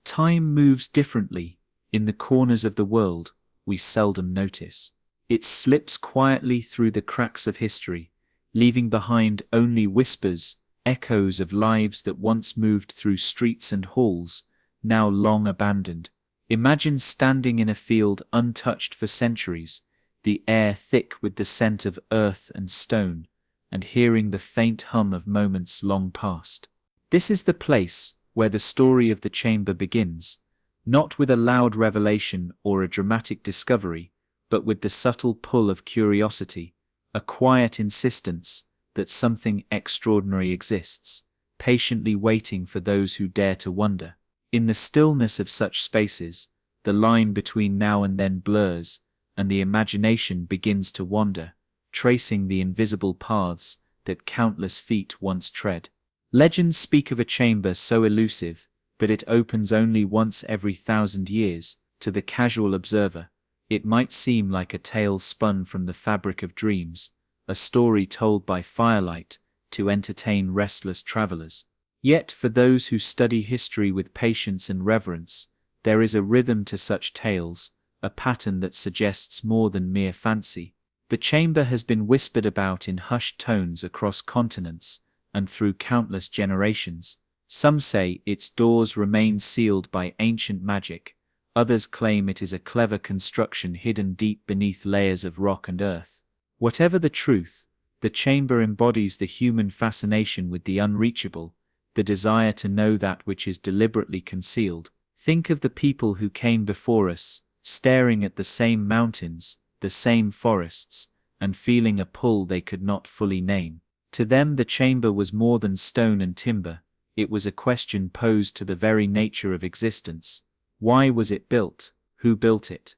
Time moves differently in the corners of the world we seldom notice. It slips quietly through the cracks of history, leaving behind only whispers, echoes of lives that once moved through streets and halls, now long abandoned. Imagine standing in a field untouched for centuries, the air thick with the scent of earth and stone, and hearing the faint hum of moments long past. This is the place where the story of the chamber begins, not with a loud revelation or a dramatic discovery, but with the subtle pull of curiosity, a quiet insistence that something extraordinary exists, patiently waiting for those who dare to wonder. In the stillness of such spaces, the line between now and then blurs, and the imagination begins to wander, tracing the invisible paths that countless feet once tread. Legends speak of a chamber so elusive that it opens only once every 1,000 years. To the casual observer, it might seem like a tale spun from the fabric of dreams, a story told by firelight to entertain restless travelers. Yet for those who study history with patience and reverence, there is a rhythm to such tales, a pattern that suggests more than mere fancy. The chamber has been whispered about in hushed tones across continents and through countless generations. Some say its doors remain sealed by ancient magic, others claim it is a clever construction hidden deep beneath layers of rock and earth. Whatever the truth, the chamber embodies the human fascination with the unreachable, the desire to know that which is deliberately concealed. Think of the people who came before us, staring at the same mountains, the same forests, and feeling a pull they could not fully name. To them the chamber was more than stone and timber, it was a question posed to the very nature of existence. Why was it built? Who built it?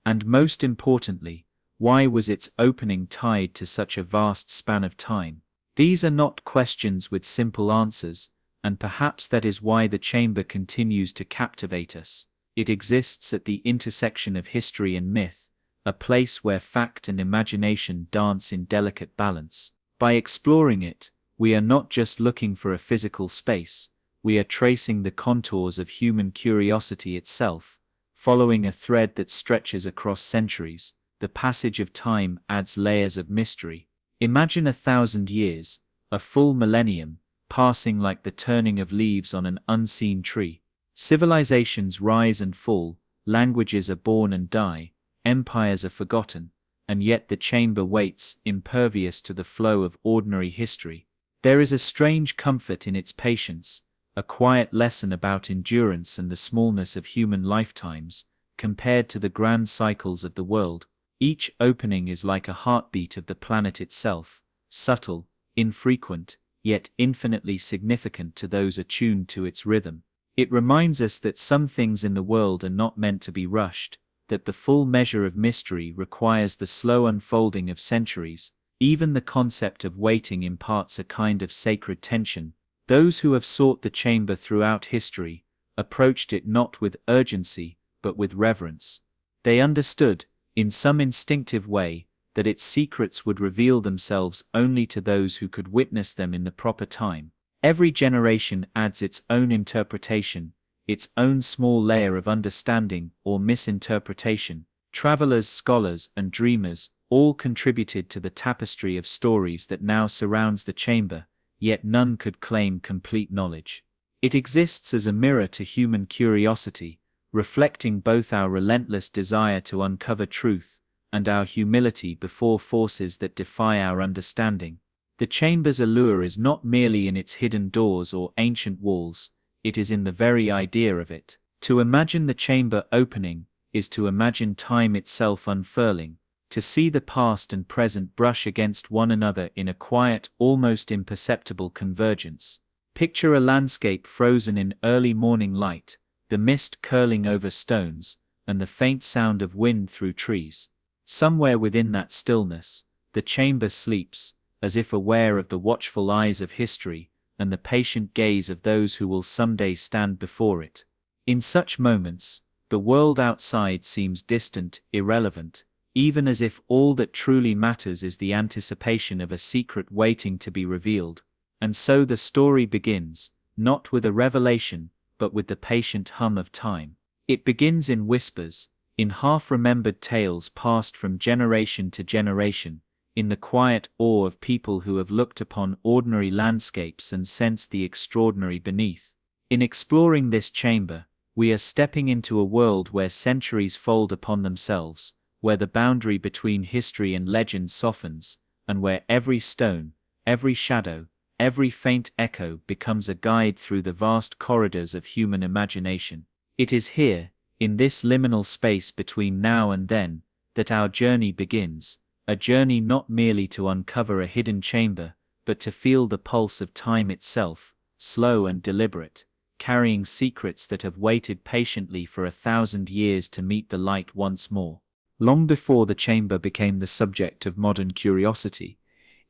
And most importantly, why was its opening tied to such a vast span of time? These are not questions with simple answers, and perhaps that is why the chamber continues to captivate us. It exists at the intersection of history and myth, a place where fact and imagination dance in delicate balance. By exploring it, we are not just looking for a physical space, we are tracing the contours of human curiosity itself, following a thread that stretches across centuries. The passage of time adds layers of mystery. Imagine 1,000 years, a full millennium, passing like the turning of leaves on an unseen tree. Civilizations rise and fall, languages are born and die, empires are forgotten, and yet the chamber waits, impervious to the flow of ordinary history. There is a strange comfort in its patience, a quiet lesson about endurance and the smallness of human lifetimes, compared to the grand cycles of the world. Each opening is like a heartbeat of the planet itself, subtle, infrequent, yet infinitely significant to those attuned to its rhythm. It reminds us that some things in the world are not meant to be rushed, that the full measure of mystery requires the slow unfolding of centuries. Even the concept of waiting imparts a kind of sacred tension. Those who have sought the chamber throughout history approached it not with urgency, but with reverence. They understood, in some instinctive way, that its secrets would reveal themselves only to those who could witness them in the proper time. Every generation adds its own interpretation, its own small layer of understanding or misinterpretation. Travelers, scholars, and dreamers all contributed to the tapestry of stories that now surrounds the chamber, yet none could claim complete knowledge. It exists as a mirror to human curiosity, reflecting both our relentless desire to uncover truth and our humility before forces that defy our understanding. The chamber's allure is not merely in its hidden doors or ancient walls, it is in the very idea of it. To imagine the chamber opening is to imagine time itself unfurling, to see the past and present brush against one another in a quiet, almost imperceptible convergence. Picture a landscape frozen in early morning light, the mist curling over stones, and the faint sound of wind through trees. Somewhere within that stillness, the chamber sleeps, as if aware of the watchful eyes of history and the patient gaze of those who will someday stand before it. In such moments, the world outside seems distant, irrelevant, even as if all that truly matters is the anticipation of a secret waiting to be revealed. And so the story begins, not with a revelation, but with the patient hum of time. It begins in whispers, in half-remembered tales passed from generation to generation, in the quiet awe of people who have looked upon ordinary landscapes and sensed the extraordinary beneath. In exploring this chamber, we are stepping into a world where centuries fold upon themselves, where the boundary between history and legend softens, and where every stone, every shadow, every faint echo becomes a guide through the vast corridors of human imagination. It is here, in this liminal space between now and then, that our journey begins, a journey not merely to uncover a hidden chamber, but to feel the pulse of time itself, slow and deliberate, carrying secrets that have waited patiently for 1,000 years to meet the light once more. Long before the chamber became the subject of modern curiosity,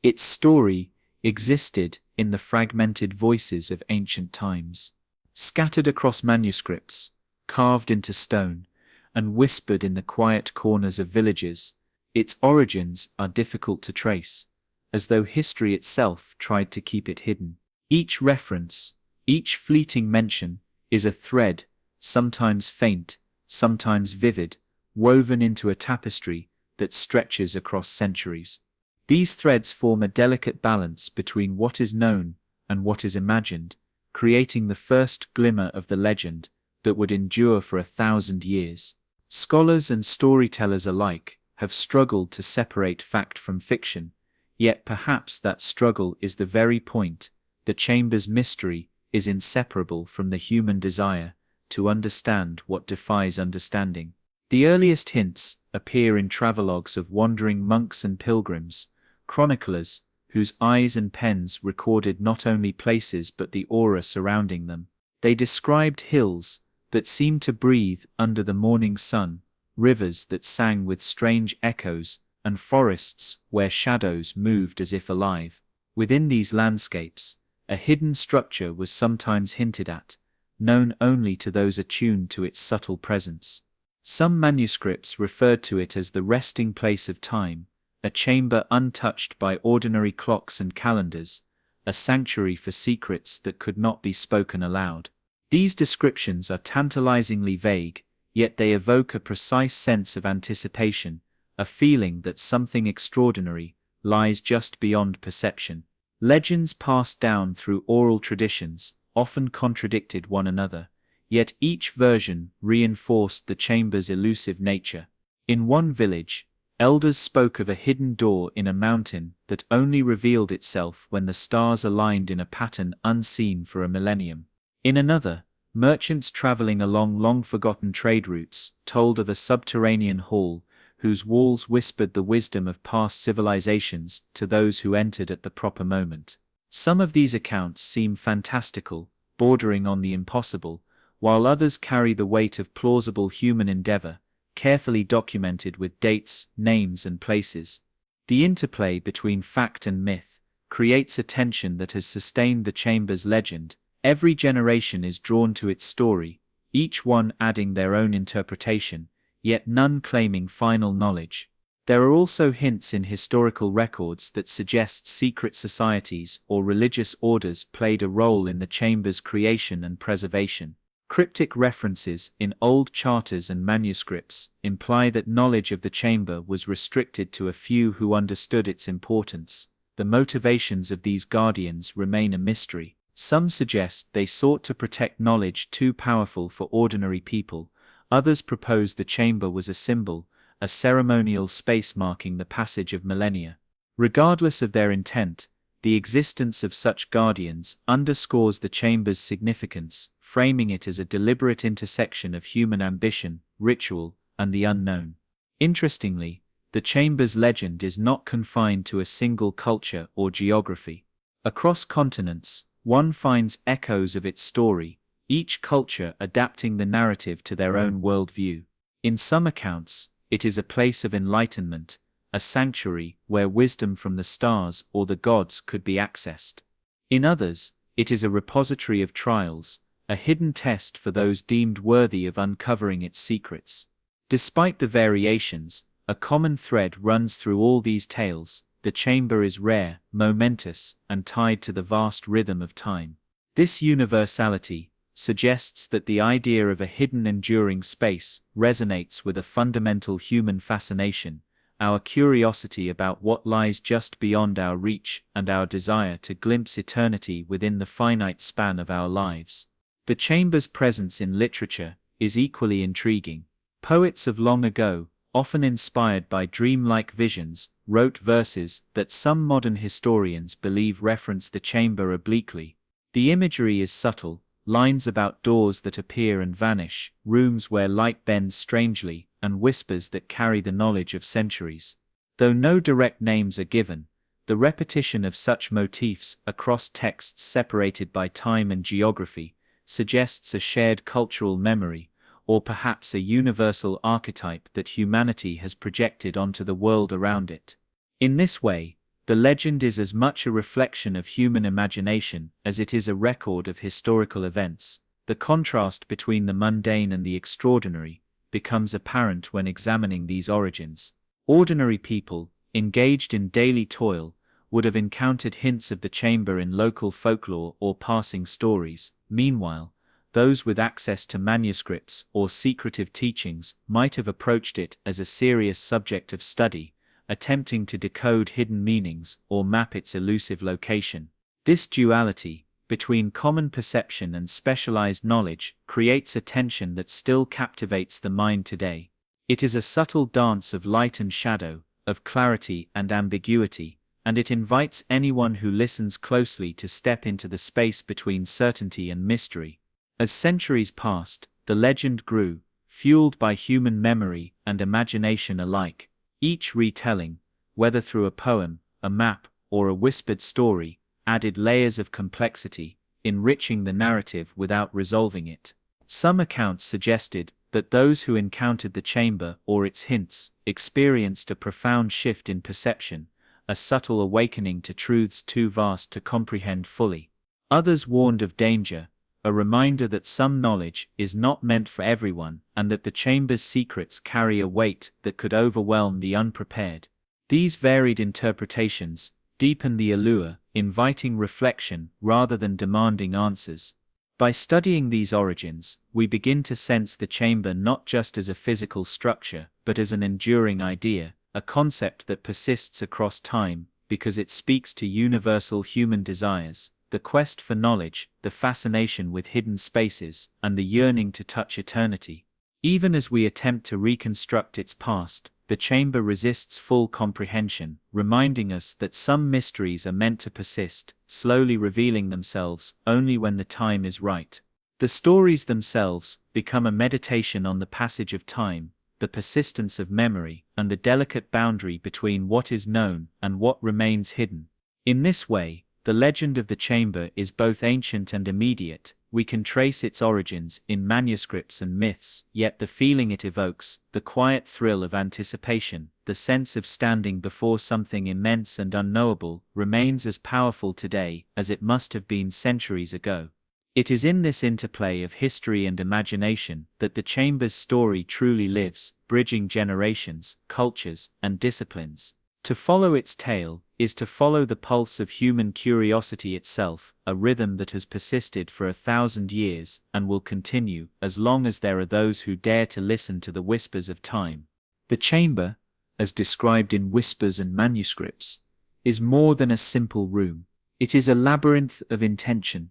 its story existed in the fragmented voices of ancient times. Scattered across manuscripts, carved into stone, and whispered in the quiet corners of villages, its origins are difficult to trace, as though history itself tried to keep it hidden. Each reference, each fleeting mention, is a thread, sometimes faint, sometimes vivid, woven into a tapestry that stretches across centuries. These threads form a delicate balance between what is known and what is imagined, creating the first glimmer of the legend that would endure for 1,000 years. Scholars and storytellers alike have struggled to separate fact from fiction, yet perhaps that struggle is the very point. The chamber's mystery is inseparable from the human desire to understand what defies understanding. The earliest hints appear in travelogues of wandering monks and pilgrims, chroniclers whose eyes and pens recorded not only places but the aura surrounding them. They described hills that seemed to breathe under the morning sun, rivers that sang with strange echoes, and forests where shadows moved as if alive. Within these landscapes, a hidden structure was sometimes hinted at, known only to those attuned to its subtle presence. Some manuscripts referred to it as the resting place of time, a chamber untouched by ordinary clocks and calendars, a sanctuary for secrets that could not be spoken aloud. These descriptions are tantalizingly vague, yet they evoke a precise sense of anticipation, a feeling that something extraordinary lies just beyond perception. Legends passed down through oral traditions often contradicted one another, yet each version reinforced the chamber's elusive nature. In one village, elders spoke of a hidden door in a mountain that only revealed itself when the stars aligned in a pattern unseen for a millennium. In another, merchants traveling along long-forgotten trade routes told of a subterranean hall whose walls whispered the wisdom of past civilizations to those who entered at the proper moment. Some of these accounts seem fantastical, bordering on the impossible, while others carry the weight of plausible human endeavor, carefully documented with dates, names, and places. The interplay between fact and myth creates a tension that has sustained the chamber's legend. Every generation is drawn to its story, each one adding their own interpretation, yet none claiming final knowledge. There are also hints in historical records that suggest secret societies or religious orders played a role in the chamber's creation and preservation. Cryptic references in old charters and manuscripts imply that knowledge of the chamber was restricted to a few who understood its importance. The motivations of these guardians remain a mystery. Some suggest they sought to protect knowledge too powerful for ordinary people. Others propose the chamber was a symbol, a ceremonial space marking the passage of millennia. Regardless of their intent, the existence of such guardians underscores the chamber's significance, framing it as a deliberate intersection of human ambition, ritual, and the unknown. Interestingly, the chamber's legend is not confined to a single culture or geography. Across continents, one finds echoes of its story, each culture adapting the narrative to their own worldview. In some accounts, it is a place of enlightenment, a sanctuary where wisdom from the stars or the gods could be accessed. In others, it is a repository of trials, a hidden test for those deemed worthy of uncovering its secrets. Despite the variations, a common thread runs through all these tales: the chamber is rare, momentous, and tied to the vast rhythm of time. This universality, suggests that the idea of a hidden enduring space resonates with a fundamental human fascination, our curiosity about what lies just beyond our reach and our desire to glimpse eternity within the finite span of our lives. The chamber's presence in literature is equally intriguing. Poets of long ago, often inspired by dreamlike visions, wrote verses that some modern historians believe reference the chamber obliquely. The imagery is subtle, lines about doors that appear and vanish, rooms where light bends strangely, and whispers that carry the knowledge of centuries. Though no direct names are given, the repetition of such motifs across texts separated by time and geography suggests a shared cultural memory, or perhaps a universal archetype that humanity has projected onto the world around it. In this way, the legend is as much a reflection of human imagination as it is a record of historical events. The contrast between the mundane and the extraordinary becomes apparent when examining these origins. Ordinary people, engaged in daily toil, would have encountered hints of the chamber in local folklore or passing stories. Meanwhile, those with access to manuscripts or secretive teachings might have approached it as a serious subject of study, attempting to decode hidden meanings or map its elusive location. This duality, between common perception and specialized knowledge, creates a tension that still captivates the mind today. It is a subtle dance of light and shadow, of clarity and ambiguity, and it invites anyone who listens closely to step into the space between certainty and mystery. As centuries passed, the legend grew, fueled by human memory and imagination alike. Each retelling, whether through a poem, a map, or a whispered story, added layers of complexity, enriching the narrative without resolving it. Some accounts suggested that those who encountered the chamber or its hints experienced a profound shift in perception, a subtle awakening to truths too vast to comprehend fully. Others warned of danger, a reminder that some knowledge is not meant for everyone and that the chamber's secrets carry a weight that could overwhelm the unprepared. These varied interpretations deepen the allure, inviting reflection rather than demanding answers. By studying these origins, we begin to sense the chamber not just as a physical structure, but as an enduring idea, a concept that persists across time because it speaks to universal human desires. The quest for knowledge, the fascination with hidden spaces, and the yearning to touch eternity. Even as we attempt to reconstruct its past, the chamber resists full comprehension, reminding us that some mysteries are meant to persist, slowly revealing themselves only when the time is right. The stories themselves become a meditation on the passage of time, the persistence of memory, and the delicate boundary between what is known and what remains hidden. In this way, the legend of the chamber is both ancient and immediate. We can trace its origins in manuscripts and myths, yet the feeling it evokes, the quiet thrill of anticipation, the sense of standing before something immense and unknowable, remains as powerful today as it must have been centuries ago. It is in this interplay of history and imagination that the chamber's story truly lives, bridging generations, cultures, and disciplines. To follow its tale is to follow the pulse of human curiosity itself, a rhythm that has persisted for 1,000 years and will continue as long as there are those who dare to listen to the whispers of time. The chamber, as described in whispers and manuscripts, is more than a simple room. It is a labyrinth of intention,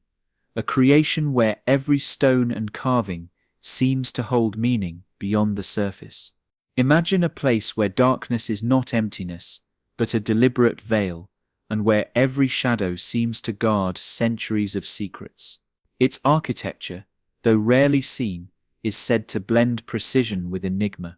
a creation where every stone and carving seems to hold meaning beyond the surface. Imagine a place where darkness is not emptiness, but a deliberate veil, and where every shadow seems to guard centuries of secrets. Its architecture, though rarely seen, is said to blend precision with enigma,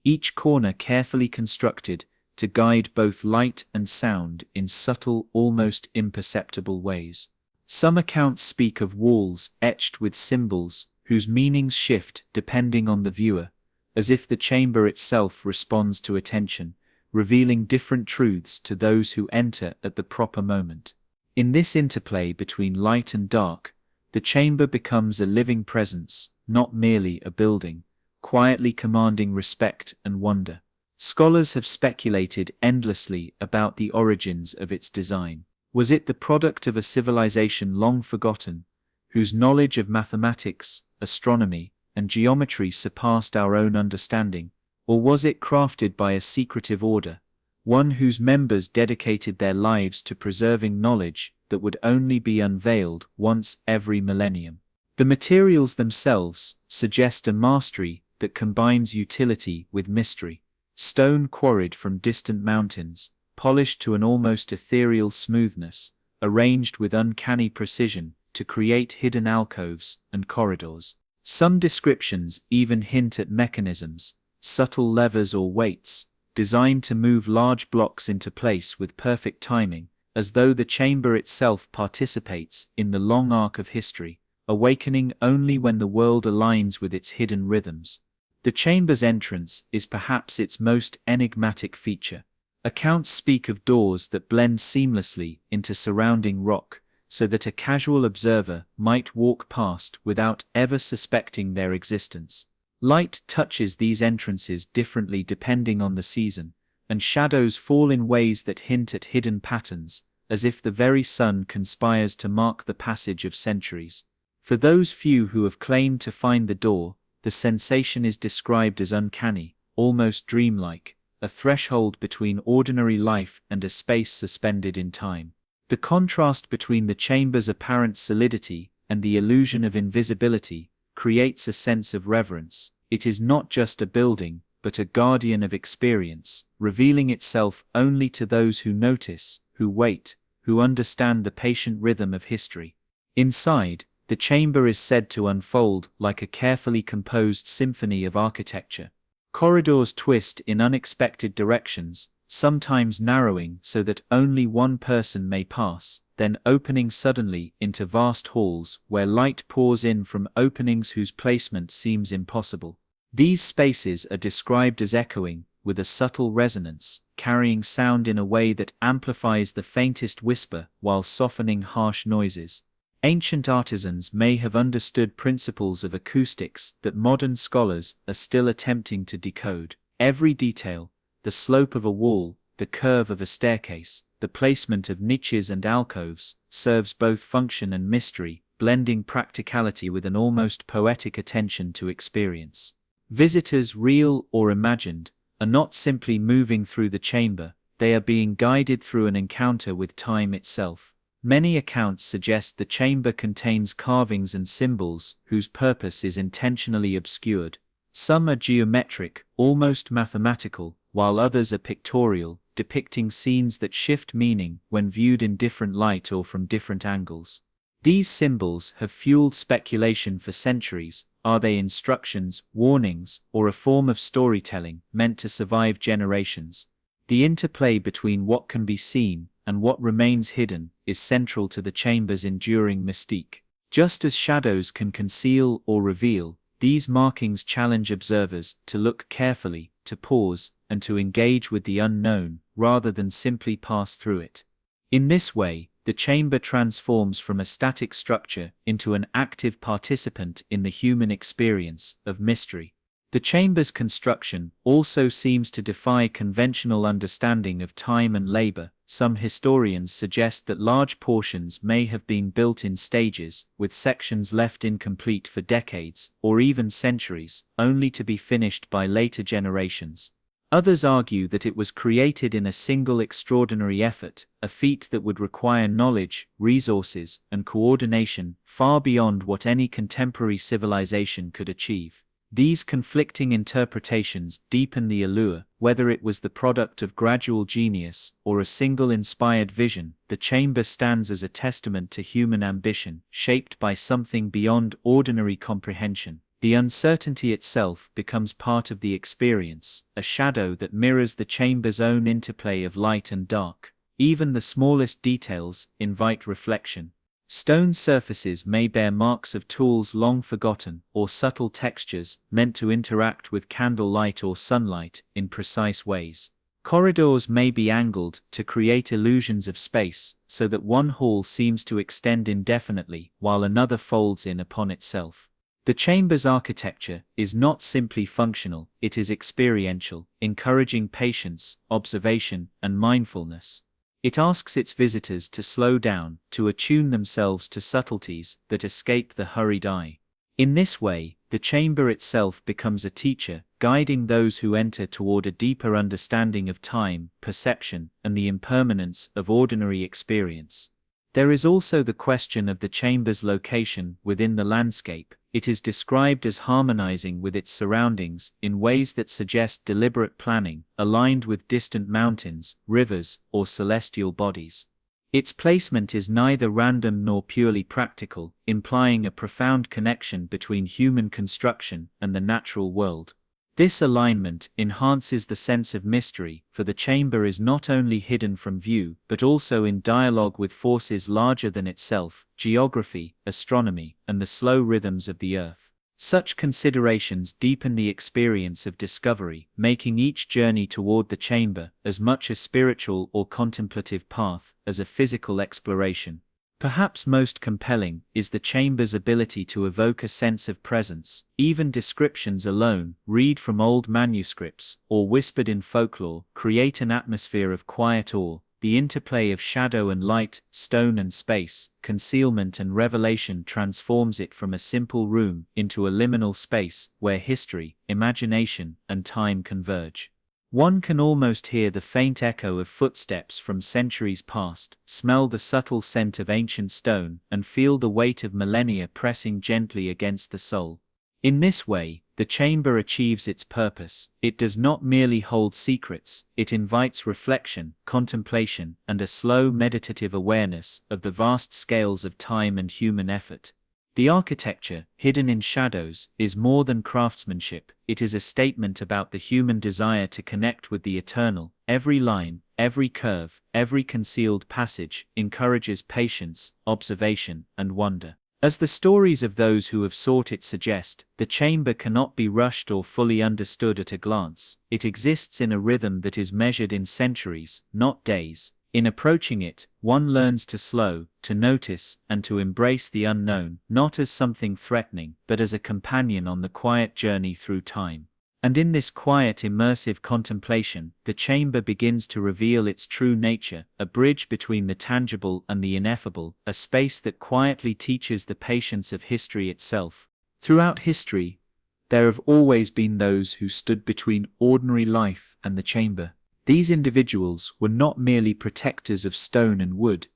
each corner carefully constructed to guide both light and sound in subtle, almost imperceptible ways. Some accounts speak of walls etched with symbols whose meanings shift depending on the viewer, as if the chamber itself responds to attention, revealing different truths to those who enter at the proper moment. In this interplay between light and dark, the chamber becomes a living presence, not merely a building, quietly commanding respect and wonder. Scholars have speculated endlessly about the origins of its design. Was it the product of a civilization long forgotten, whose knowledge of mathematics, astronomy, and geometry surpassed our own understanding? Or was it crafted by a secretive order, one whose members dedicated their lives to preserving knowledge that would only be unveiled once every millennium? The materials themselves suggest a mastery that combines utility with mystery. Stone quarried from distant mountains, polished to an almost ethereal smoothness, arranged with uncanny precision to create hidden alcoves and corridors. Some descriptions even hint at mechanisms, subtle levers or weights, designed to move large blocks into place with perfect timing, as though the chamber itself participates in the long arc of history, awakening only when the world aligns with its hidden rhythms. The chamber's entrance is perhaps its most enigmatic feature. Accounts speak of doors that blend seamlessly into surrounding rock, so that a casual observer might walk past without ever suspecting their existence. Light touches these entrances differently depending on the season, and shadows fall in ways that hint at hidden patterns, as if the very sun conspires to mark the passage of centuries. For those few who have claimed to find the door, the sensation is described as uncanny, almost dreamlike, a threshold between ordinary life and a space suspended in time. The contrast between the chamber's apparent solidity and the illusion of invisibility creates a sense of reverence. It is not just a building, but a guardian of experience, revealing itself only to those who notice, who wait, who understand the patient rhythm of history. Inside, the chamber is said to unfold like a carefully composed symphony of architecture. Corridors twist in unexpected directions, sometimes narrowing so that only one person may pass, then opening suddenly into vast halls where light pours in from openings whose placement seems impossible. These spaces are described as echoing, with a subtle resonance, carrying sound in a way that amplifies the faintest whisper while softening harsh noises. Ancient artisans may have understood principles of acoustics that modern scholars are still attempting to decode. Every detail, the slope of a wall, the curve of a staircase, the placement of niches and alcoves, serves both function and mystery, blending practicality with an almost poetic attention to experience. Visitors, real or imagined, are not simply moving through the chamber, they are being guided through an encounter with time itself. Many accounts suggest the chamber contains carvings and symbols whose purpose is intentionally obscured. Some are geometric, almost mathematical, while others are pictorial, depicting scenes that shift meaning when viewed in different light or from different angles. These symbols have fueled speculation for centuries. Are they instructions, warnings, or a form of storytelling meant to survive generations? The interplay between what can be seen and what remains hidden is central to the chamber's enduring mystique. Just as shadows can conceal or reveal, these markings challenge observers to look carefully, to pause, and to engage with the unknown, rather than simply pass through it. In this way, the chamber transforms from a static structure into an active participant in the human experience of mystery. The chamber's construction also seems to defy conventional understanding of time and labor. Some historians suggest that large portions may have been built in stages, with sections left incomplete for decades, or even centuries, only to be finished by later generations. Others argue that it was created in a single extraordinary effort, a feat that would require knowledge, resources, and coordination far beyond what any contemporary civilization could achieve. These conflicting interpretations deepen the allure. Whether it was the product of gradual genius or a single inspired vision, the chamber stands as a testament to human ambition, shaped by something beyond ordinary comprehension. The uncertainty itself becomes part of the experience, a shadow that mirrors the chamber's own interplay of light and dark. Even the smallest details invite reflection. Stone surfaces may bear marks of tools long forgotten, or subtle textures meant to interact with candlelight or sunlight in precise ways. Corridors may be angled to create illusions of space, so that one hall seems to extend indefinitely while another folds in upon itself. The chamber's architecture is not simply functional, it is experiential, encouraging patience, observation, and mindfulness. It asks its visitors to slow down, to attune themselves to subtleties that escape the hurried eye. In this way, the chamber itself becomes a teacher, guiding those who enter toward a deeper understanding of time, perception, and the impermanence of ordinary experience. There is also the question of the chamber's location within the landscape. It is described as harmonizing with its surroundings in ways that suggest deliberate planning, aligned with distant mountains, rivers, or celestial bodies. Its placement is neither random nor purely practical, implying a profound connection between human construction and the natural world. This alignment enhances the sense of mystery, for the chamber is not only hidden from view, but also in dialogue with forces larger than itself, geography, astronomy, and the slow rhythms of the earth. Such considerations deepen the experience of discovery, making each journey toward the chamber as much a spiritual or contemplative path as a physical exploration. Perhaps most compelling is the chamber's ability to evoke a sense of presence. Even descriptions alone, read from old manuscripts, or whispered in folklore, create an atmosphere of quiet awe. The interplay of shadow and light, stone and space, concealment and revelation transforms it from a simple room into a liminal space where history, imagination, and time converge. One can almost hear the faint echo of footsteps from centuries past, smell the subtle scent of ancient stone, and feel the weight of millennia pressing gently against the soul. In this way, the chamber achieves its purpose. It does not merely hold secrets, it invites reflection, contemplation, and a slow meditative awareness of the vast scales of time and human effort. The architecture, hidden in shadows, is more than craftsmanship. It is a statement about the human desire to connect with the eternal. Every line, every curve, every concealed passage encourages patience, observation, and wonder. As the stories of those who have sought it suggest, the chamber cannot be rushed or fully understood at a glance. It exists in a rhythm that is measured in centuries, not days. In approaching it, one learns to slow, to notice, and to embrace the unknown, not as something threatening, but as a companion on the quiet journey through time. And in this quiet, immersive contemplation, the chamber begins to reveal its true nature, a bridge between the tangible and the ineffable, a space that quietly teaches the patience of history itself. Throughout history, there have always been those who stood between ordinary life and the chamber. These individuals were not merely protectors of stone and wood,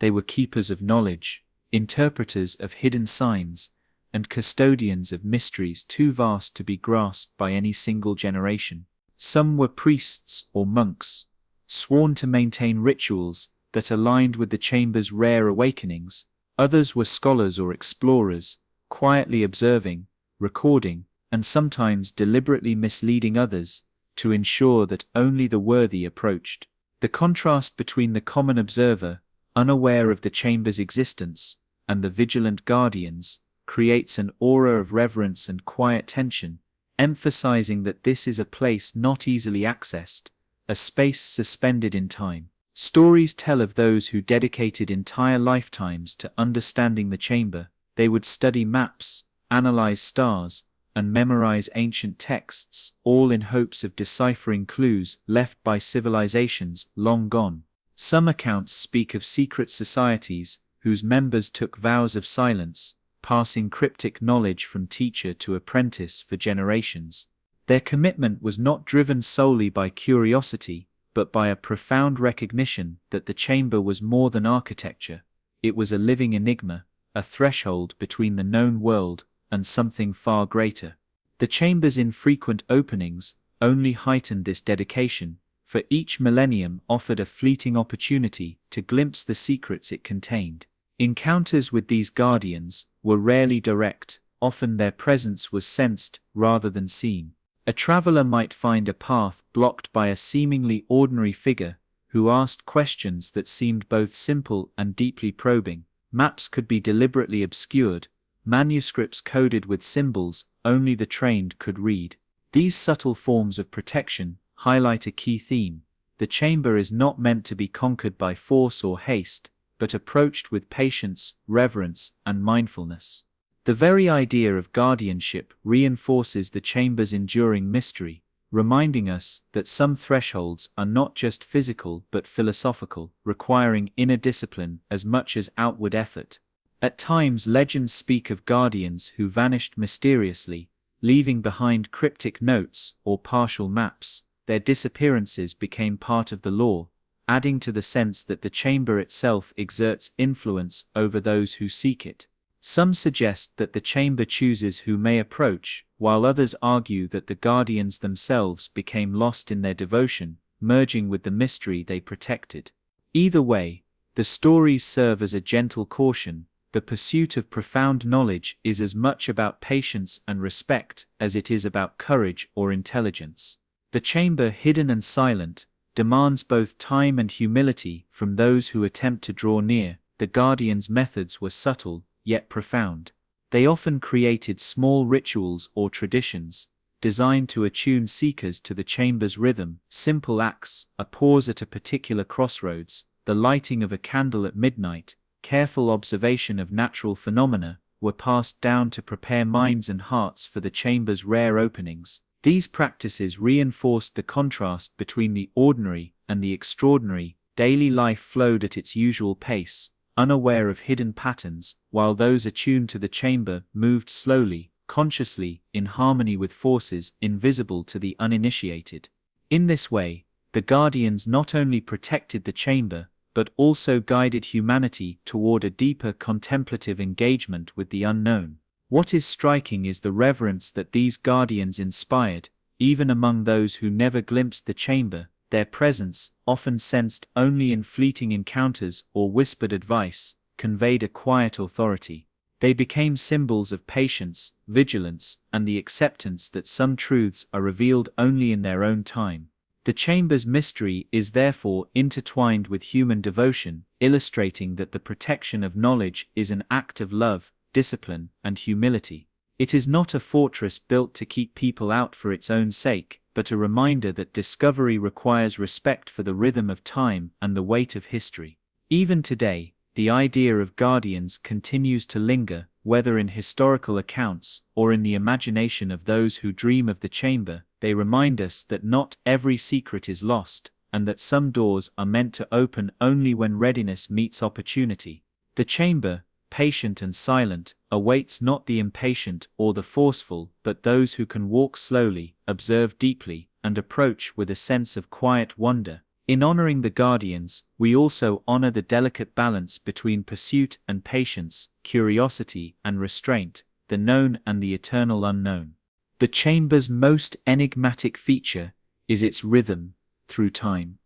they were keepers of knowledge, interpreters of hidden signs, and custodians of mysteries too vast to be grasped by any single generation. Some were priests or monks, sworn to maintain rituals that aligned with the chamber's rare awakenings. Others were scholars or explorers, quietly observing, recording, and sometimes deliberately misleading others, to ensure that only the worthy approached. The contrast between the common observer, unaware of the chamber's existence, and the vigilant guardians, creates an aura of reverence and quiet tension, emphasizing that this is a place not easily accessed, a space suspended in time. Stories tell of those who dedicated entire lifetimes to understanding the chamber. They would study maps, analyze stars, and memorize ancient texts, all in hopes of deciphering clues left by civilizations long gone. Some accounts speak of secret societies whose members took vows of silence, passing cryptic knowledge from teacher to apprentice for generations. Their commitment was not driven solely by curiosity, but by a profound recognition that the chamber was more than architecture. It was a living enigma, a threshold between the known world and something far greater. The chamber's infrequent openings only heightened this dedication, for each millennium offered a fleeting opportunity to glimpse the secrets it contained. Encounters with these guardians were rarely direct, often their presence was sensed rather than seen. A traveler might find a path blocked by a seemingly ordinary figure who asked questions that seemed both simple and deeply probing. Maps could be deliberately obscured, manuscripts coded with symbols only the trained could read. These subtle forms of protection highlight a key theme. The chamber is not meant to be conquered by force or haste, but approached with patience, reverence, and mindfulness. The very idea of guardianship reinforces the chamber's enduring mystery. reminding us that some thresholds are not just physical but philosophical, requiring inner discipline as much as outward effort. At times, legends speak of guardians who vanished mysteriously, leaving behind cryptic notes or partial maps. Their disappearances became part of the lore, adding to the sense that the chamber itself exerts influence over those who seek it. Some suggest that the chamber chooses who may approach, while others argue that the guardians themselves became lost in their devotion, merging with the mystery they protected. Either way, the stories serve as a gentle caution. The pursuit of profound knowledge is as much about patience and respect as it is about courage or intelligence. The chamber, hidden and silent, demands both time and humility from those who attempt to draw near. The guardians' methods were subtle, yet profound. They often created small rituals or traditions, designed to attune seekers to the chamber's rhythm. Simple acts, a pause at a particular crossroads, the lighting of a candle at midnight, careful observation of natural phenomena, were passed down to prepare minds and hearts for the chamber's rare openings. These practices reinforced the contrast between the ordinary and the extraordinary. Daily life flowed at its usual pace, unaware of hidden patterns, while those attuned to the chamber moved slowly, consciously, in harmony with forces invisible to the uninitiated. In this way, the guardians not only protected the chamber, but also guided humanity toward a deeper contemplative engagement with the unknown. What is striking is the reverence that these guardians inspired, even among those who never glimpsed the chamber. Their presence, often sensed only in fleeting encounters or whispered advice, conveyed a quiet authority. They became symbols of patience, vigilance, and the acceptance that some truths are revealed only in their own time. The chamber's mystery is therefore intertwined with human devotion, illustrating that the protection of knowledge is an act of love, discipline, and humility. It is not a fortress built to keep people out for its own sake, but a reminder that discovery requires respect for the rhythm of time and the weight of history. Even today, the idea of guardians continues to linger, whether in historical accounts or in the imagination of those who dream of the chamber. They remind us that not every secret is lost, and that some doors are meant to open only when readiness meets opportunity. The chamber, patient and silent, awaits not the impatient or the forceful, but those who can walk slowly, observe deeply, and approach with a sense of quiet wonder. In honoring the guardians, we also honor the delicate balance between pursuit and patience, curiosity and restraint, the known and the eternal unknown. The chamber's most enigmatic feature is its rhythm through time,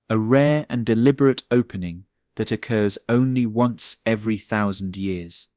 a rare and deliberate opening that occurs only once every 1,000 years.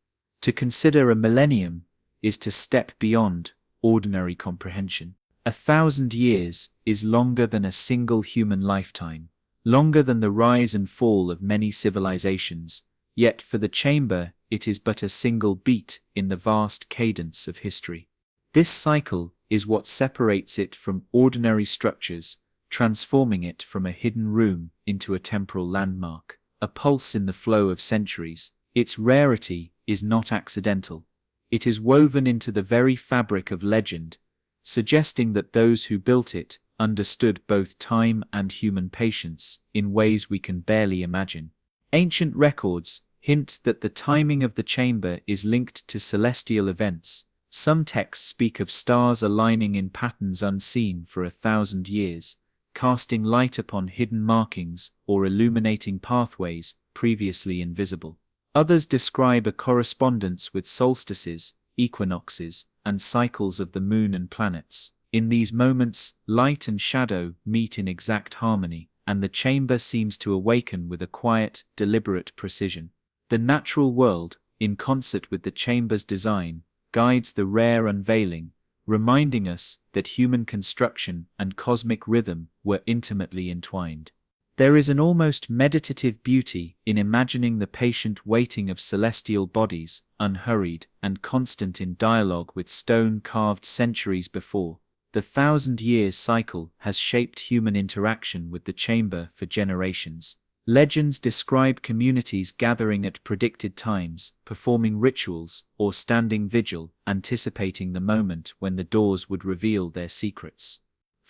To consider a millennium is to step beyond ordinary comprehension. 1,000 years is longer than a single human lifetime, longer than the rise and fall of many civilizations, yet for the chamber it is but a single beat in the vast cadence of history. This cycle is what separates it from ordinary structures, transforming it from a hidden room into a temporal landmark, a pulse in the flow of centuries. Its rarity is not accidental. It is woven into the very fabric of legend, suggesting that those who built it understood both time and human patience in ways we can barely imagine. Ancient records hint that the timing of the chamber is linked to celestial events. Some texts speak of stars aligning in patterns unseen for 1,000 years, casting light upon hidden markings or illuminating pathways previously invisible. Others describe a correspondence with solstices, equinoxes, and cycles of the moon and planets. In these moments, light and shadow meet in exact harmony, and the chamber seems to awaken with a quiet, deliberate precision. The natural world, in concert with the chamber's design, guides the rare unveiling, reminding us that human construction and cosmic rhythm were intimately entwined. There is an almost meditative beauty in imagining the patient waiting of celestial bodies, unhurried and constant in dialogue with stone carved centuries before. The 1,000-year cycle has shaped human interaction with the chamber for generations. Legends describe communities gathering at predicted times, performing rituals, or standing vigil, anticipating the moment when the doors would reveal their secrets.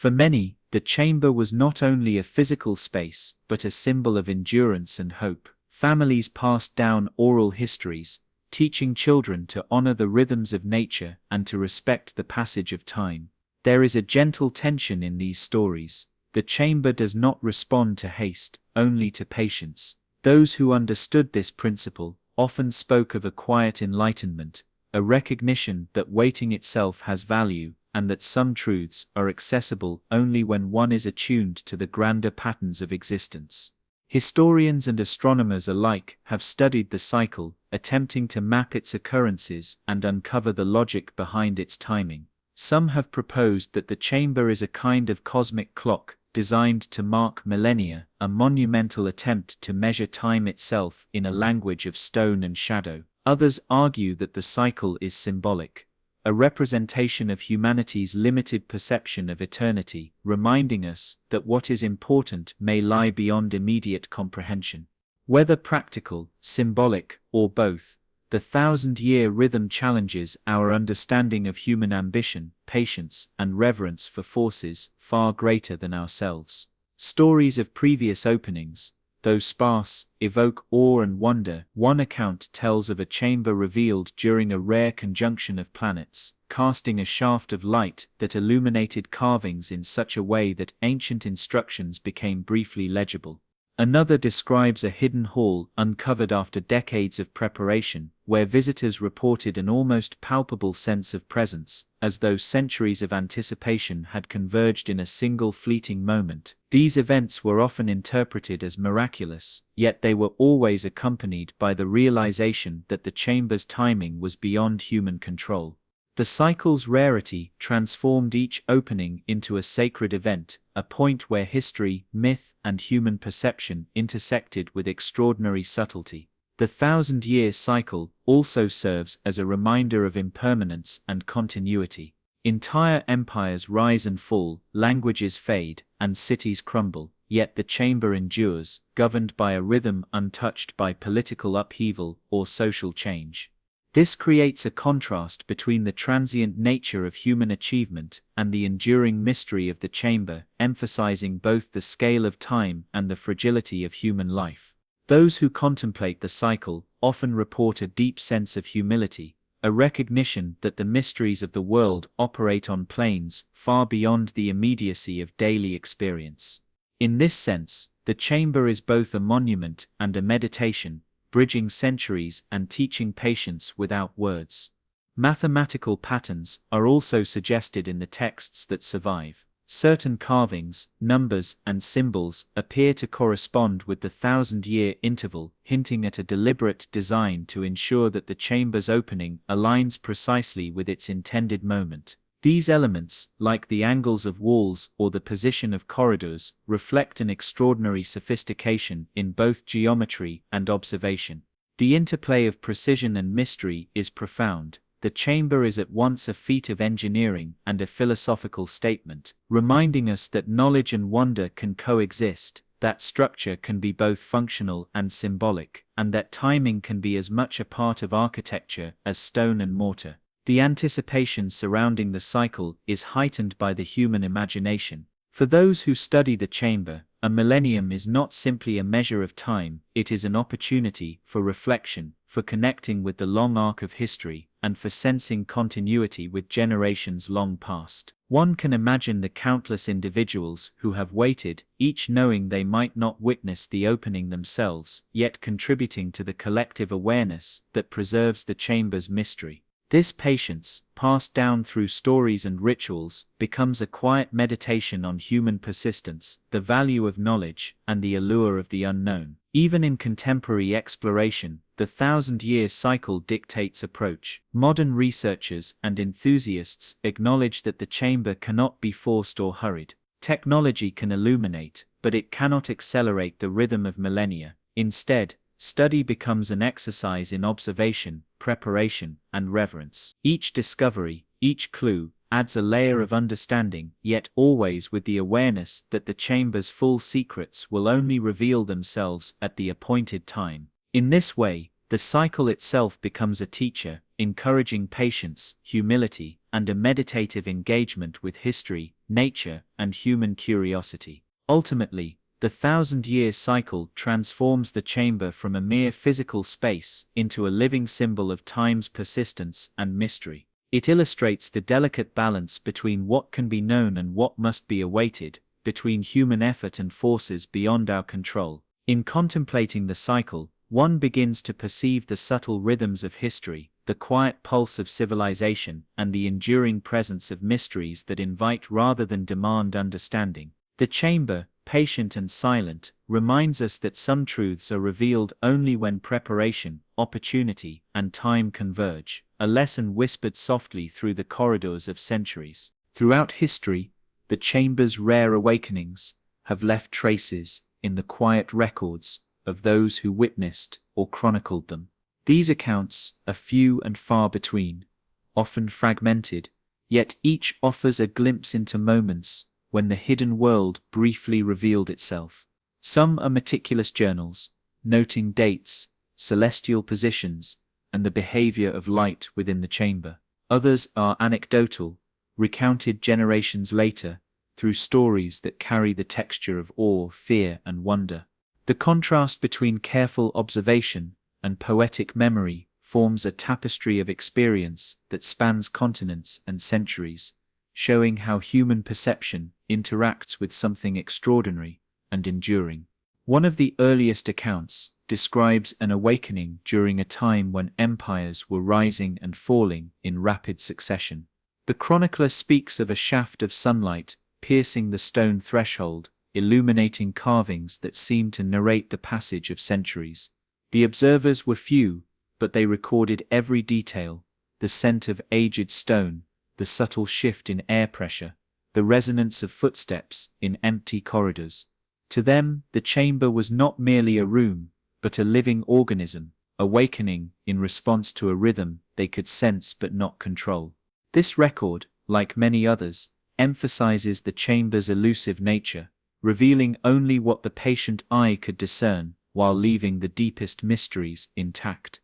For many, the chamber was not only a physical space, but a symbol of endurance and hope. Families passed down oral histories, teaching children to honor the rhythms of nature and to respect the passage of time. There is a gentle tension in these stories. The chamber does not respond to haste, only to patience. Those who understood this principle often spoke of a quiet enlightenment, a recognition that waiting itself has value, and that some truths are accessible only when one is attuned to the grander patterns of existence. Historians and astronomers alike have studied the cycle, attempting to map its occurrences and uncover the logic behind its timing. Some have proposed that the chamber is a kind of cosmic clock, designed to mark millennia, a monumental attempt to measure time itself in a language of stone and shadow. Others argue that the cycle is symbolic, a representation of humanity's limited perception of eternity, reminding us that what is important may lie beyond immediate comprehension. Whether practical, symbolic, or both, the thousand-year rhythm challenges our understanding of human ambition, patience, and reverence for forces far greater than ourselves. Stories of previous openings, though sparse, evoke awe and wonder. One account tells of a chamber revealed during a rare conjunction of planets, casting a shaft of light that illuminated carvings in such a way that ancient instructions became briefly legible. Another describes a hidden hall uncovered after decades of preparation, where visitors reported an almost palpable sense of presence, as though centuries of anticipation had converged in a single fleeting moment. These events were often interpreted as miraculous, yet they were always accompanied by the realization that the chamber's timing was beyond human control. The cycle's rarity transformed each opening into a sacred event, a point where history, myth, and human perception intersected with extraordinary subtlety. The thousand-year cycle also serves as a reminder of impermanence and continuity. Entire empires rise and fall, languages fade, and cities crumble, yet the chamber endures, governed by a rhythm untouched by political upheaval or social change. This creates a contrast between the transient nature of human achievement and the enduring mystery of the chamber, emphasizing both the scale of time and the fragility of human life. Those who contemplate the cycle often report a deep sense of humility, a recognition that the mysteries of the world operate on planes far beyond the immediacy of daily experience. In this sense, the chamber is both a monument and a meditation, bridging centuries and teaching patience without words. Mathematical patterns are also suggested in the texts that survive. Certain carvings, numbers, and symbols appear to correspond with the thousand-year interval, hinting at a deliberate design to ensure that the chamber's opening aligns precisely with its intended moment. These elements, like the angles of walls or the position of corridors, reflect an extraordinary sophistication in both geometry and observation. The interplay of precision and mystery is profound. The chamber is at once a feat of engineering and a philosophical statement, reminding us that knowledge and wonder can coexist, that structure can be both functional and symbolic, and that timing can be as much a part of architecture as stone and mortar. The anticipation surrounding the cycle is heightened by the human imagination. For those who study the chamber, a millennium is not simply a measure of time, it is an opportunity for reflection, for connecting with the long arc of history, and for sensing continuity with generations long past. One can imagine the countless individuals who have waited, each knowing they might not witness the opening themselves, yet contributing to the collective awareness that preserves the chamber's mystery. This patience, passed down through stories and rituals, becomes a quiet meditation on human persistence, the value of knowledge, and the allure of the unknown. Even in contemporary exploration, the thousand-year cycle dictates approach. Modern researchers and enthusiasts acknowledge that the chamber cannot be forced or hurried. Technology can illuminate, but it cannot accelerate the rhythm of millennia. Instead, study becomes an exercise in observation, preparation, and reverence. Each discovery, each clue, adds a layer of understanding, yet always with the awareness that the chamber's full secrets will only reveal themselves at the appointed time. In this way, the cycle itself becomes a teacher, encouraging patience, humility, and a meditative engagement with history, nature, and human curiosity. Ultimately, the 1,000-year cycle transforms the chamber from a mere physical space into a living symbol of time's persistence and mystery. It illustrates the delicate balance between what can be known and what must be awaited, between human effort and forces beyond our control. In contemplating the cycle, one begins to perceive the subtle rhythms of history, the quiet pulse of civilization, and the enduring presence of mysteries that invite rather than demand understanding. The chamber, patient and silent, reminds us that some truths are revealed only when preparation, opportunity, and time converge, a lesson whispered softly through the corridors of centuries. Throughout history, the chamber's rare awakenings have left traces in the quiet records of those who witnessed or chronicled them. These accounts are few and far between, often fragmented, yet each offers a glimpse into moments when the hidden world briefly revealed itself. Some are meticulous journals, noting dates, celestial positions, and the behavior of light within the chamber. Others are anecdotal, recounted generations later, through stories that carry the texture of awe, fear, and wonder. The contrast between careful observation and poetic memory forms a tapestry of experience that spans continents and centuries, showing how human perception interacts with something extraordinary and enduring. One of the earliest accounts describes an awakening during a time when empires were rising and falling in rapid succession. The chronicler speaks of a shaft of sunlight piercing the stone threshold, illuminating carvings that seemed to narrate the passage of centuries. The observers were few, but they recorded every detail: the scent of aged stone, the subtle shift in air pressure, the resonance of footsteps in empty corridors. To them, the chamber was not merely a room, but a living organism, awakening in response to a rhythm they could sense but not control. This record, like many others, emphasizes the chamber's elusive nature, revealing only what the patient eye could discern, while leaving the deepest mysteries intact.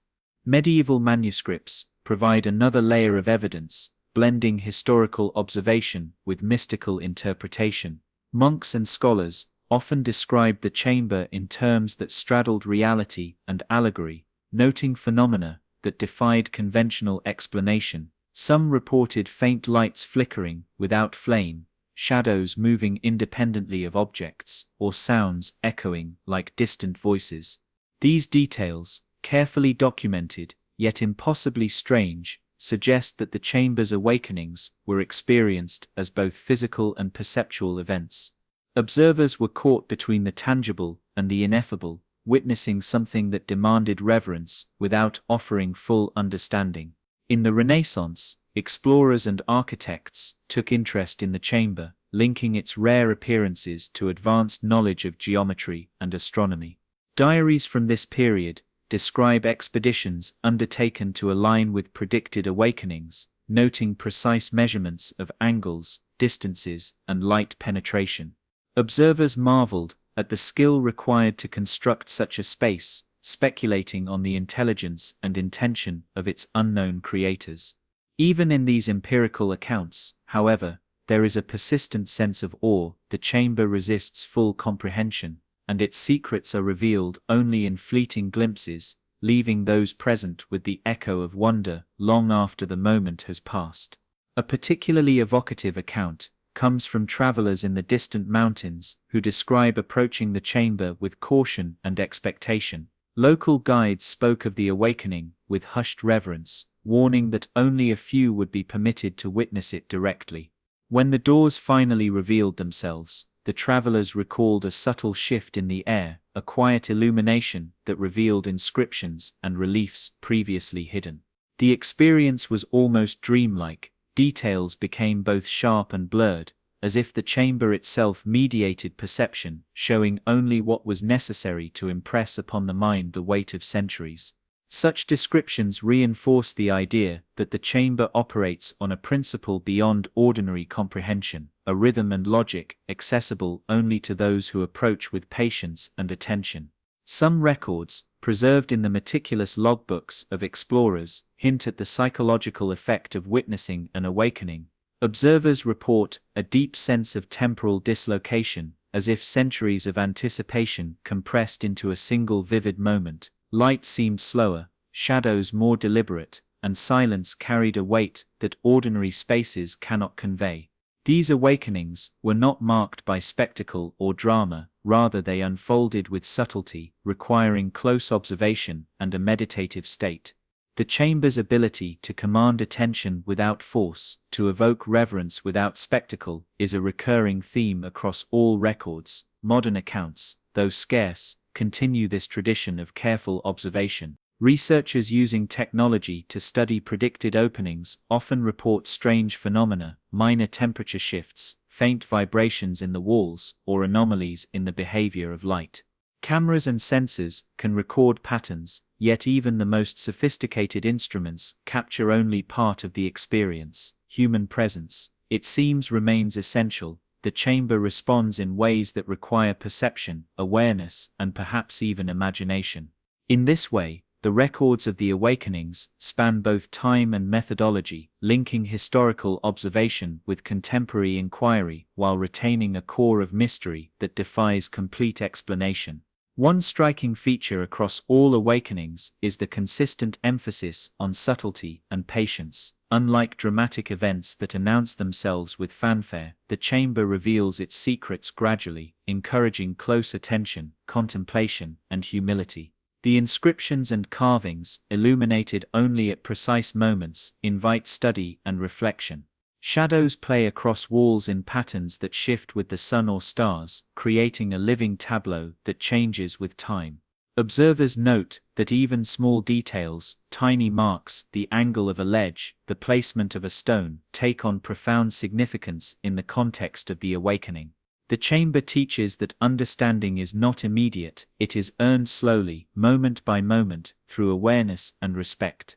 Medieval manuscripts provide another layer of evidence, blending historical observation with mystical interpretation. Monks and scholars often described the chamber in terms that straddled reality and allegory, noting phenomena that defied conventional explanation. Some reported faint lights flickering without flame, shadows moving independently of objects, or sounds echoing like distant voices. These details, carefully documented, yet impossibly strange, suggest that the chamber's awakenings were experienced as both physical and perceptual events. Observers were caught between the tangible and the ineffable, witnessing something that demanded reverence without offering full understanding. In the Renaissance, explorers and architects took interest in the chamber, linking its rare appearances to advanced knowledge of geometry and astronomy. Diaries from this period describe expeditions undertaken to align with predicted awakenings, noting precise measurements of angles, distances, and light penetration. Observers marveled at the skill required to construct such a space, speculating on the intelligence and intention of its unknown creators. Even in these empirical accounts, however, there is a persistent sense of awe. The chamber resists full comprehension, and its secrets are revealed only in fleeting glimpses, leaving those present with the echo of wonder long after the moment has passed. A particularly evocative account comes from travelers in the distant mountains who describe approaching the chamber with caution and expectation. Local guides spoke of the awakening with hushed reverence, warning that only a few would be permitted to witness it directly. When the doors finally revealed themselves, the travelers recalled a subtle shift in the air, a quiet illumination that revealed inscriptions and reliefs previously hidden. The experience was almost dreamlike. Details became both sharp and blurred, as if the chamber itself mediated perception, showing only what was necessary to impress upon the mind the weight of centuries. Such descriptions reinforce the idea that the chamber operates on a principle beyond ordinary comprehension, a rhythm and logic accessible only to those who approach with patience and attention. Some records, preserved in the meticulous logbooks of explorers, hint at the psychological effect of witnessing an awakening. Observers report a deep sense of temporal dislocation, as if centuries of anticipation compressed into a single vivid moment. Light seemed slower, shadows more deliberate, and silence carried a weight that ordinary spaces cannot convey. These awakenings were not marked by spectacle or drama, rather they unfolded with subtlety, requiring close observation and a meditative state. The chamber's ability to command attention without force, to evoke reverence without spectacle, is a recurring theme across all records. Modern accounts, though scarce, continue this tradition of careful observation. Researchers using technology to study predicted openings often report strange phenomena, minor temperature shifts, faint vibrations in the walls, or anomalies in the behavior of light. Cameras and sensors can record patterns, yet even the most sophisticated instruments capture only part of the experience. Human presence, it seems, remains essential. The chamber responds in ways that require perception, awareness, and perhaps even imagination. In this way, the records of the awakenings span both time and methodology, linking historical observation with contemporary inquiry while retaining a core of mystery that defies complete explanation. One striking feature across all awakenings is the consistent emphasis on subtlety and patience. Unlike dramatic events that announce themselves with fanfare, the chamber reveals its secrets gradually, encouraging close attention, contemplation, and humility. The inscriptions and carvings, illuminated only at precise moments, invite study and reflection. Shadows play across walls in patterns that shift with the sun or stars, creating a living tableau that changes with time. Observers note that even small details, tiny marks, the angle of a ledge, the placement of a stone, take on profound significance in the context of the awakening. The chamber teaches that understanding is not immediate, it is earned slowly, moment by moment, through awareness and respect.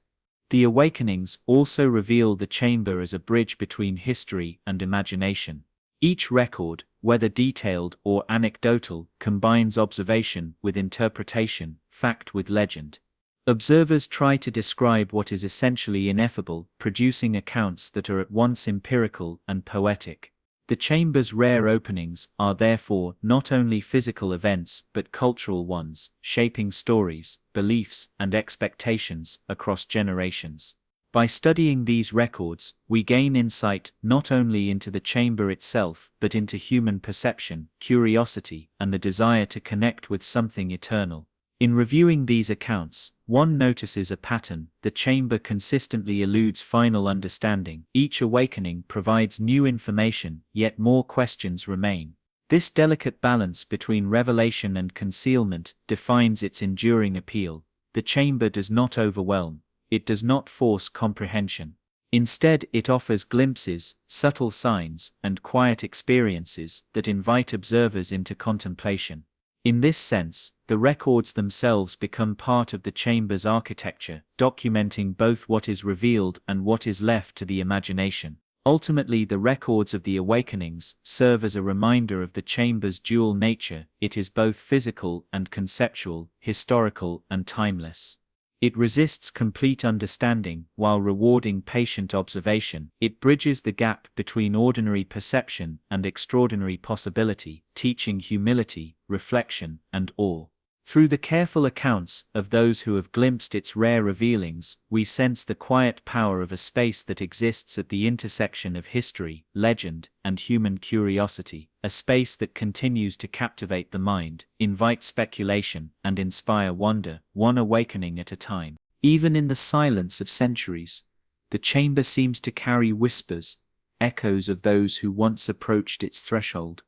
The awakenings also reveal the chamber as a bridge between history and imagination. Each record, whether detailed or anecdotal, combines observation with interpretation, fact with legend. Observers try to describe what is essentially ineffable, producing accounts that are at once empirical and poetic. The chamber's rare openings are therefore not only physical events but cultural ones, shaping stories, beliefs, and expectations across generations. By studying these records, we gain insight not only into the chamber itself but into human perception, curiosity, and the desire to connect with something eternal. In reviewing these accounts, one notices a pattern. The chamber consistently eludes final understanding. Each awakening provides new information, yet more questions remain. This delicate balance between revelation and concealment defines its enduring appeal. The chamber does not overwhelm. It does not force comprehension. Instead, it offers glimpses, subtle signs, and quiet experiences that invite observers into contemplation. In this sense, the records themselves become part of the chamber's architecture, documenting both what is revealed and what is left to the imagination. Ultimately, the records of the awakenings serve as a reminder of the chamber's dual nature. It is both physical and conceptual, historical and timeless. It resists complete understanding while rewarding patient observation. It bridges the gap between ordinary perception and extraordinary possibility, teaching humility, reflection, and awe. Through the careful accounts of those who have glimpsed its rare revealings, we sense the quiet power of a space that exists at the intersection of history, legend, and human curiosity, a space that continues to captivate the mind, invite speculation, and inspire wonder, one awakening at a time. Even in the silence of centuries, the chamber seems to carry whispers, echoes of those who once approached its threshold,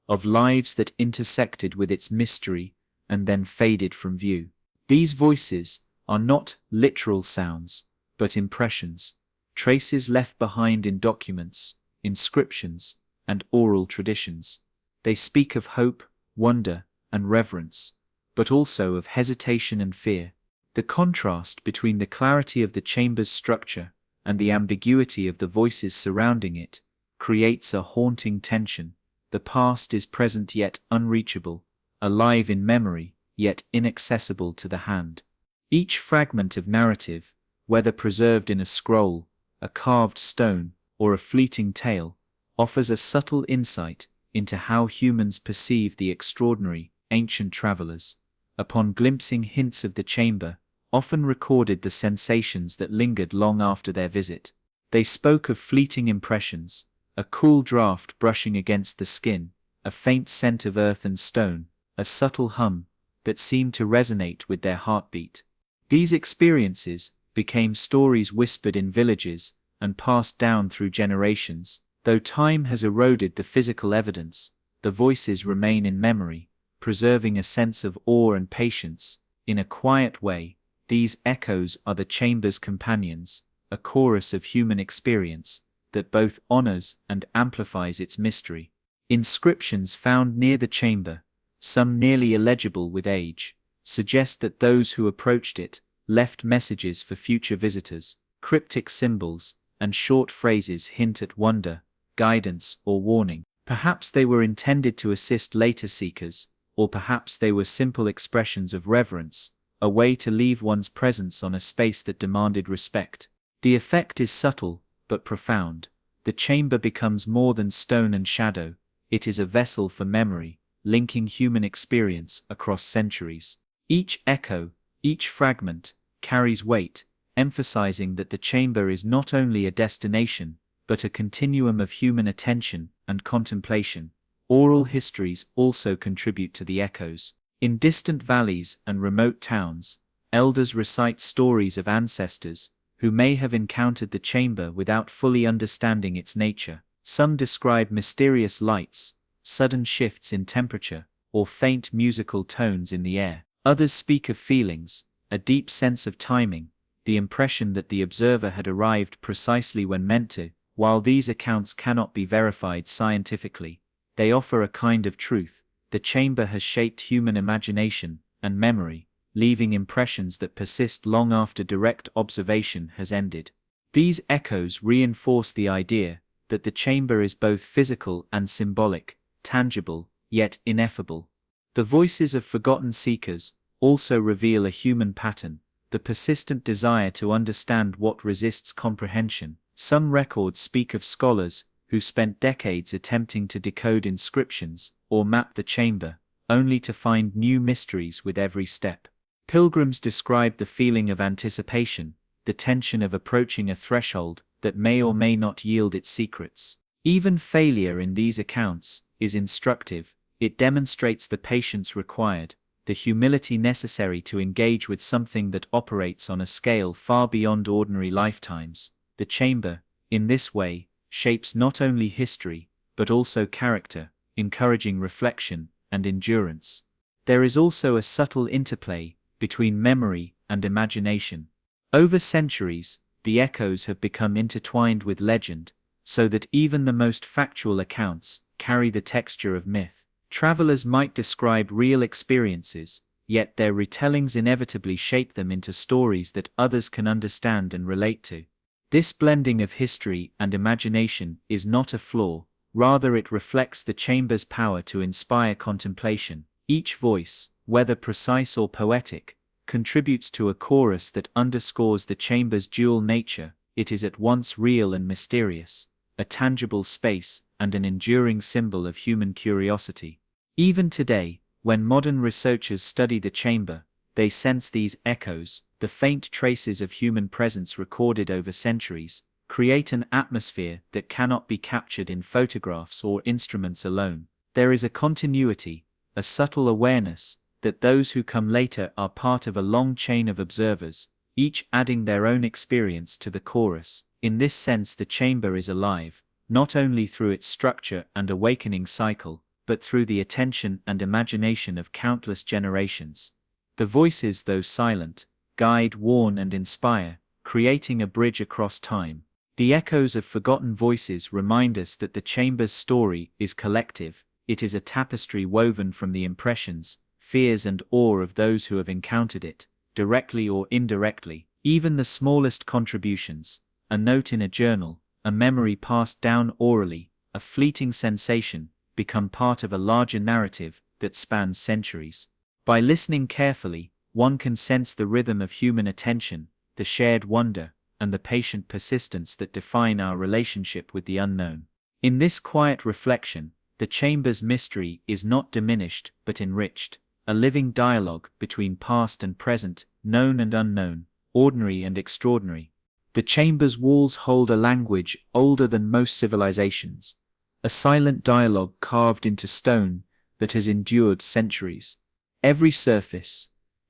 of lives that intersected with its mystery and then faded from view. These voices are not literal sounds, but impressions, traces left behind in documents, inscriptions, and oral traditions. They speak of hope, wonder, and reverence, but also of hesitation and fear. The contrast between the clarity of the chamber's structure and the ambiguity of the voices surrounding it creates a haunting tension. The past is present yet unreachable, alive in memory, yet inaccessible to the hand. Each fragment of narrative, whether preserved in a scroll, a carved stone, or a fleeting tale, offers a subtle insight into how humans perceive the extraordinary. Ancient travelers, upon glimpsing hints of the chamber, often recorded the sensations that lingered long after their visit. They spoke of fleeting impressions, a cool draft brushing against the skin, a faint scent of earth and stone, a subtle hum that seemed to resonate with their heartbeat. These experiences became stories whispered in villages and passed down through generations. Though time has eroded the physical evidence, the voices remain in memory, preserving a sense of awe and patience. In a quiet way, these echoes are the chamber's companions, a chorus of human experience that both honors and amplifies its mystery. Inscriptions found near the chamber, some nearly illegible with age, suggest that those who approached it left messages for future visitors. Cryptic symbols and short phrases hint at wonder, guidance, or warning. Perhaps they were intended to assist later seekers, or perhaps they were simple expressions of reverence, a way to leave one's presence on a space that demanded respect. The effect is subtle, but profound. The chamber becomes more than stone and shadow. It is a vessel for memory, linking human experience across centuries. Each echo, each fragment, carries weight, emphasizing that the chamber is not only a destination, but a continuum of human attention and contemplation. Oral histories also contribute to the echoes. In distant valleys and remote towns, elders recite stories of ancestors who may have encountered the chamber without fully understanding its nature. Some describe mysterious lights, sudden shifts in temperature, or faint musical tones in the air. Others speak of feelings, a deep sense of timing, the impression that the observer had arrived precisely when meant to. While these accounts cannot be verified scientifically, they offer a kind of truth. The chamber has shaped human imagination and memory, leaving impressions that persist long after direct observation has ended. These echoes reinforce the idea that the chamber is both physical and symbolic, tangible, yet ineffable. The voices of forgotten seekers also reveal a human pattern, the persistent desire to understand what resists comprehension. Some records speak of scholars who spent decades attempting to decode inscriptions or map the chamber, only to find new mysteries with every step. Pilgrims describe the feeling of anticipation, the tension of approaching a threshold that may or may not yield its secrets. Even failure in these accounts is instructive. It demonstrates the patience required, the humility necessary to engage with something that operates on a scale far beyond ordinary lifetimes. The chamber, in this way, shapes not only history, but also character, encouraging reflection and endurance. There is also a subtle interplay between memory and imagination. Over centuries, the echoes have become intertwined with legend, so that even the most factual accounts carry the texture of myth. Travelers might describe real experiences, yet their retellings inevitably shape them into stories that others can understand and relate to. This blending of history and imagination is not a flaw, rather it reflects the chamber's power to inspire contemplation. Each voice, whether precise or poetic, contributes to a chorus that underscores the chamber's dual nature. It is at once real and mysterious, a tangible space and an enduring symbol of human curiosity. Even today, when modern researchers study the chamber, they sense these echoes. The faint traces of human presence recorded over centuries create an atmosphere that cannot be captured in photographs or instruments alone. There is a continuity, a subtle awareness that those who come later are part of a long chain of observers, each adding their own experience to the chorus. In this sense, the chamber is alive, not only through its structure and awakening cycle, but through the attention and imagination of countless generations. The voices, though silent, guide, warn, and inspire, creating a bridge across time. The echoes of forgotten voices remind us that the chamber's story is collective. It is a tapestry woven from the impressions, fears, and awe of those who have encountered it, directly or indirectly. Even the smallest contributions, a note in a journal, a memory passed down orally, a fleeting sensation, become part of a larger narrative that spans centuries. By listening carefully, one can sense the rhythm of human attention, the shared wonder, and the patient persistence that define our relationship with the unknown. In this quiet reflection, the chamber's mystery is not diminished but enriched, a living dialogue between past and present, known and unknown, ordinary and extraordinary. The chamber's walls hold a language older than most civilizations, a silent dialogue carved into stone that has endured centuries. Every surface,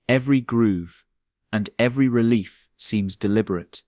every groove, and every relief seems deliberate,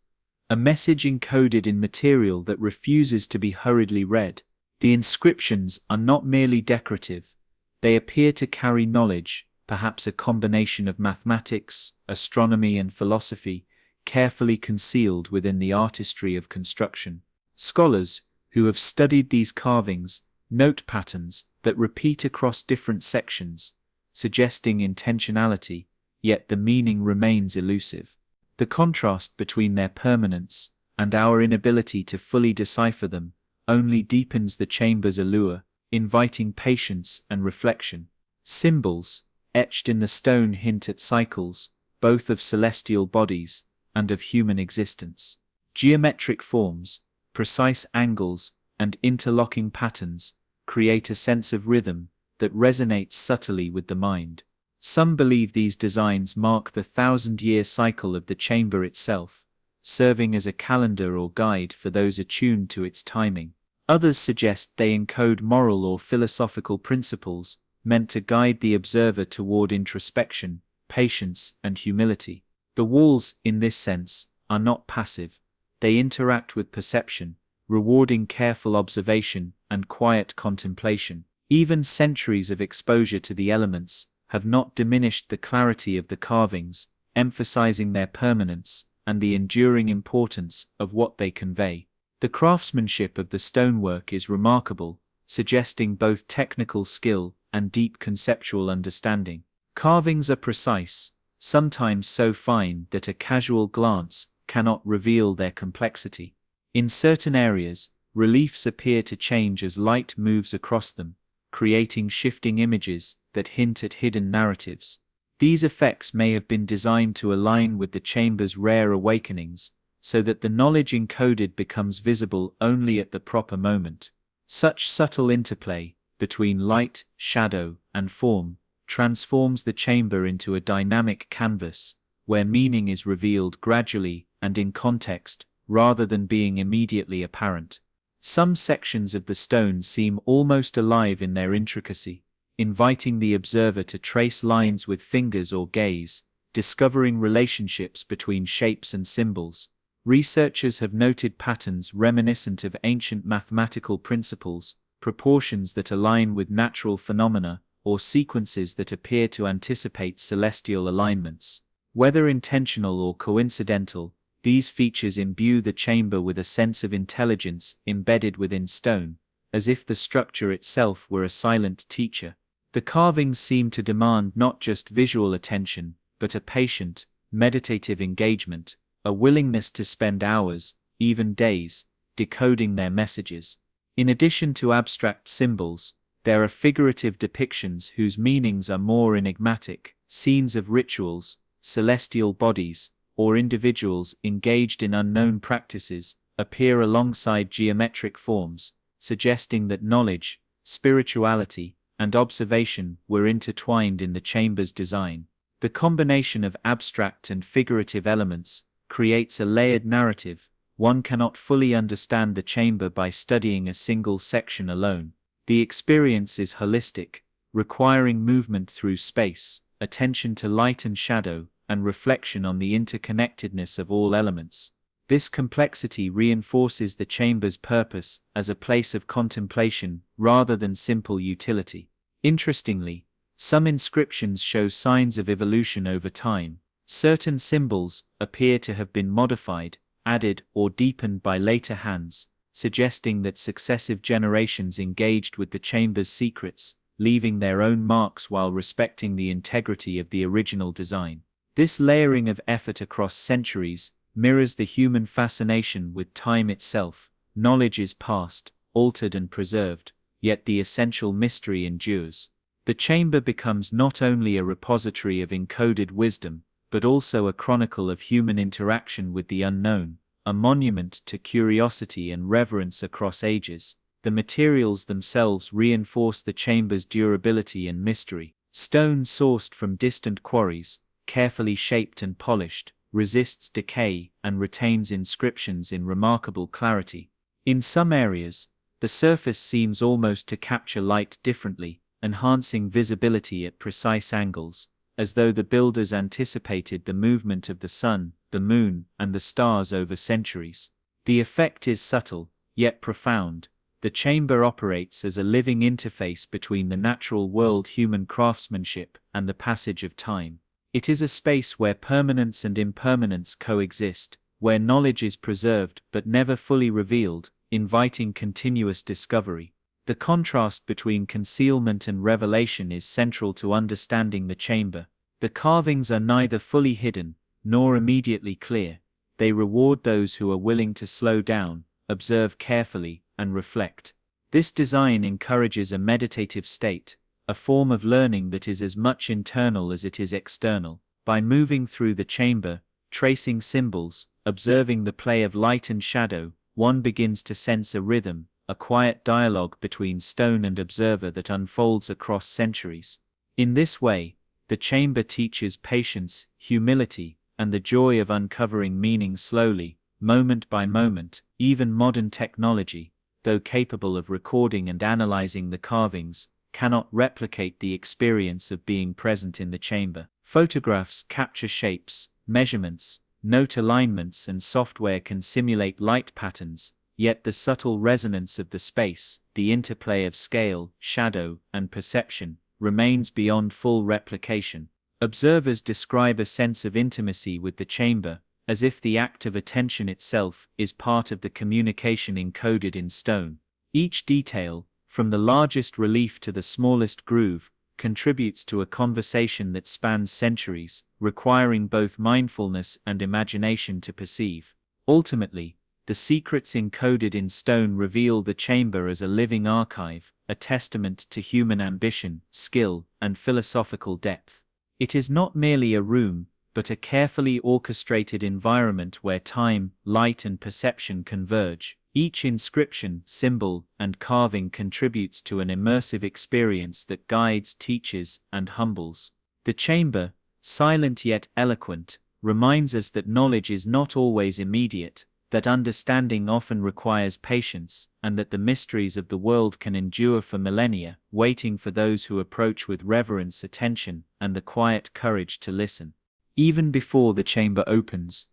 a message encoded in material that refuses to be hurriedly read. The inscriptions are not merely decorative, they appear to carry knowledge, perhaps a combination of mathematics, astronomy and philosophy, carefully concealed within the artistry of construction. Scholars, who have studied these carvings, note patterns that repeat across different sections, suggesting intentionality, yet the meaning remains elusive. The contrast between their permanence and our inability to fully decipher them only deepens the chamber's allure, inviting patience and reflection. Symbols, etched in the stone, hint at cycles, both of celestial bodies and of human existence. Geometric forms, precise angles, and interlocking patterns create a sense of rhythm that resonates subtly with the mind. Some believe these designs mark the 1,000-year cycle of the chamber itself, serving as a calendar or guide for those attuned to its timing. Others suggest they encode moral or philosophical principles meant to guide the observer toward introspection, patience, and humility. The walls, in this sense, are not passive. They interact with perception, rewarding careful observation and quiet contemplation. Even centuries of exposure to the elements have not diminished the clarity of the carvings, emphasizing their permanence and the enduring importance of what they convey. The craftsmanship of the stonework is remarkable, suggesting both technical skill and deep conceptual understanding. Carvings are precise, sometimes so fine that a casual glance cannot reveal their complexity. In certain areas, reliefs appear to change as light moves across them, creating shifting images that hint at hidden narratives. These effects may have been designed to align with the chamber's rare awakenings, so that the knowledge encoded becomes visible only at the proper moment. Such subtle interplay between light, shadow, and form transforms the chamber into a dynamic canvas, where meaning is revealed gradually and in context, rather than being immediately apparent. Some sections of the stone seem almost alive in their intricacy, inviting the observer to trace lines with fingers or gaze, discovering relationships between shapes and symbols. Researchers have noted patterns reminiscent of ancient mathematical principles, proportions that align with natural phenomena, or sequences that appear to anticipate celestial alignments. Whether intentional or coincidental, these features imbue the chamber with a sense of intelligence embedded within stone, as if the structure itself were a silent teacher. The carvings seem to demand not just visual attention, but a patient, meditative engagement, a willingness to spend hours, even days, decoding their messages. In addition to abstract symbols, there are figurative depictions whose meanings are more enigmatic, scenes of rituals, celestial bodies, or individuals engaged in unknown practices appear alongside geometric forms, suggesting that knowledge, spirituality, and observation were intertwined in the chamber's design. The combination of abstract and figurative elements creates a layered narrative. One cannot fully understand the chamber by studying a single section alone. The experience is holistic, requiring movement through space, attention to light and shadow, and reflection on the interconnectedness of all elements. This complexity reinforces the chamber's purpose as a place of contemplation rather than simple utility. Interestingly, some inscriptions show signs of evolution over time. Certain symbols appear to have been modified, added, or deepened by later hands, suggesting that successive generations engaged with the chamber's secrets, leaving their own marks while respecting the integrity of the original design. This layering of effort across centuries mirrors the human fascination with time itself. Knowledge is passed, altered and preserved, yet the essential mystery endures. The chamber becomes not only a repository of encoded wisdom, but also a chronicle of human interaction with the unknown, a monument to curiosity and reverence across ages. The materials themselves reinforce the chamber's durability and mystery. Stone sourced from distant quarries, carefully shaped and polished, resists decay and retains inscriptions in remarkable clarity. In some areas, the surface seems almost to capture light differently, enhancing visibility at precise angles, as though the builders anticipated the movement of the sun, the moon, and the stars over centuries. The effect is subtle, yet profound. The chamber operates as a living interface between the natural world, human craftsmanship, and the passage of time. It is a space where permanence and impermanence coexist, where knowledge is preserved but never fully revealed, inviting continuous discovery. The contrast between concealment and revelation is central to understanding the chamber. The carvings are neither fully hidden, nor immediately clear. They reward those who are willing to slow down, observe carefully, and reflect. This design encourages a meditative state, a form of learning that is as much internal as it is external. By moving through the chamber, tracing symbols, observing the play of light and shadow, one begins to sense a rhythm, a quiet dialogue between stone and observer that unfolds across centuries. In this way, the chamber teaches patience, humility, and the joy of uncovering meaning slowly, moment by moment. Even modern technology, though capable of recording and analyzing the carvings, cannot replicate the experience of being present in the chamber. Photographs capture shapes, measurements, note alignments, and software can simulate light patterns, yet the subtle resonance of the space, the interplay of scale, shadow, and perception, remains beyond full replication. Observers describe a sense of intimacy with the chamber, as if the act of attention itself is part of the communication encoded in stone. Each detail, from the largest relief to the smallest groove, contributes to a conversation that spans centuries, requiring both mindfulness and imagination to perceive. Ultimately, the secrets encoded in stone reveal the chamber as a living archive, a testament to human ambition, skill, and philosophical depth. It is not merely a room, but a carefully orchestrated environment where time, light, and perception converge. Each inscription, symbol, and carving contributes to an immersive experience that guides, teaches, and humbles. The chamber, silent yet eloquent, reminds us that knowledge is not always immediate, that understanding often requires patience, and that the mysteries of the world can endure for millennia, waiting for those who approach with reverence, attention, and the quiet courage to listen. Even before the chamber opens,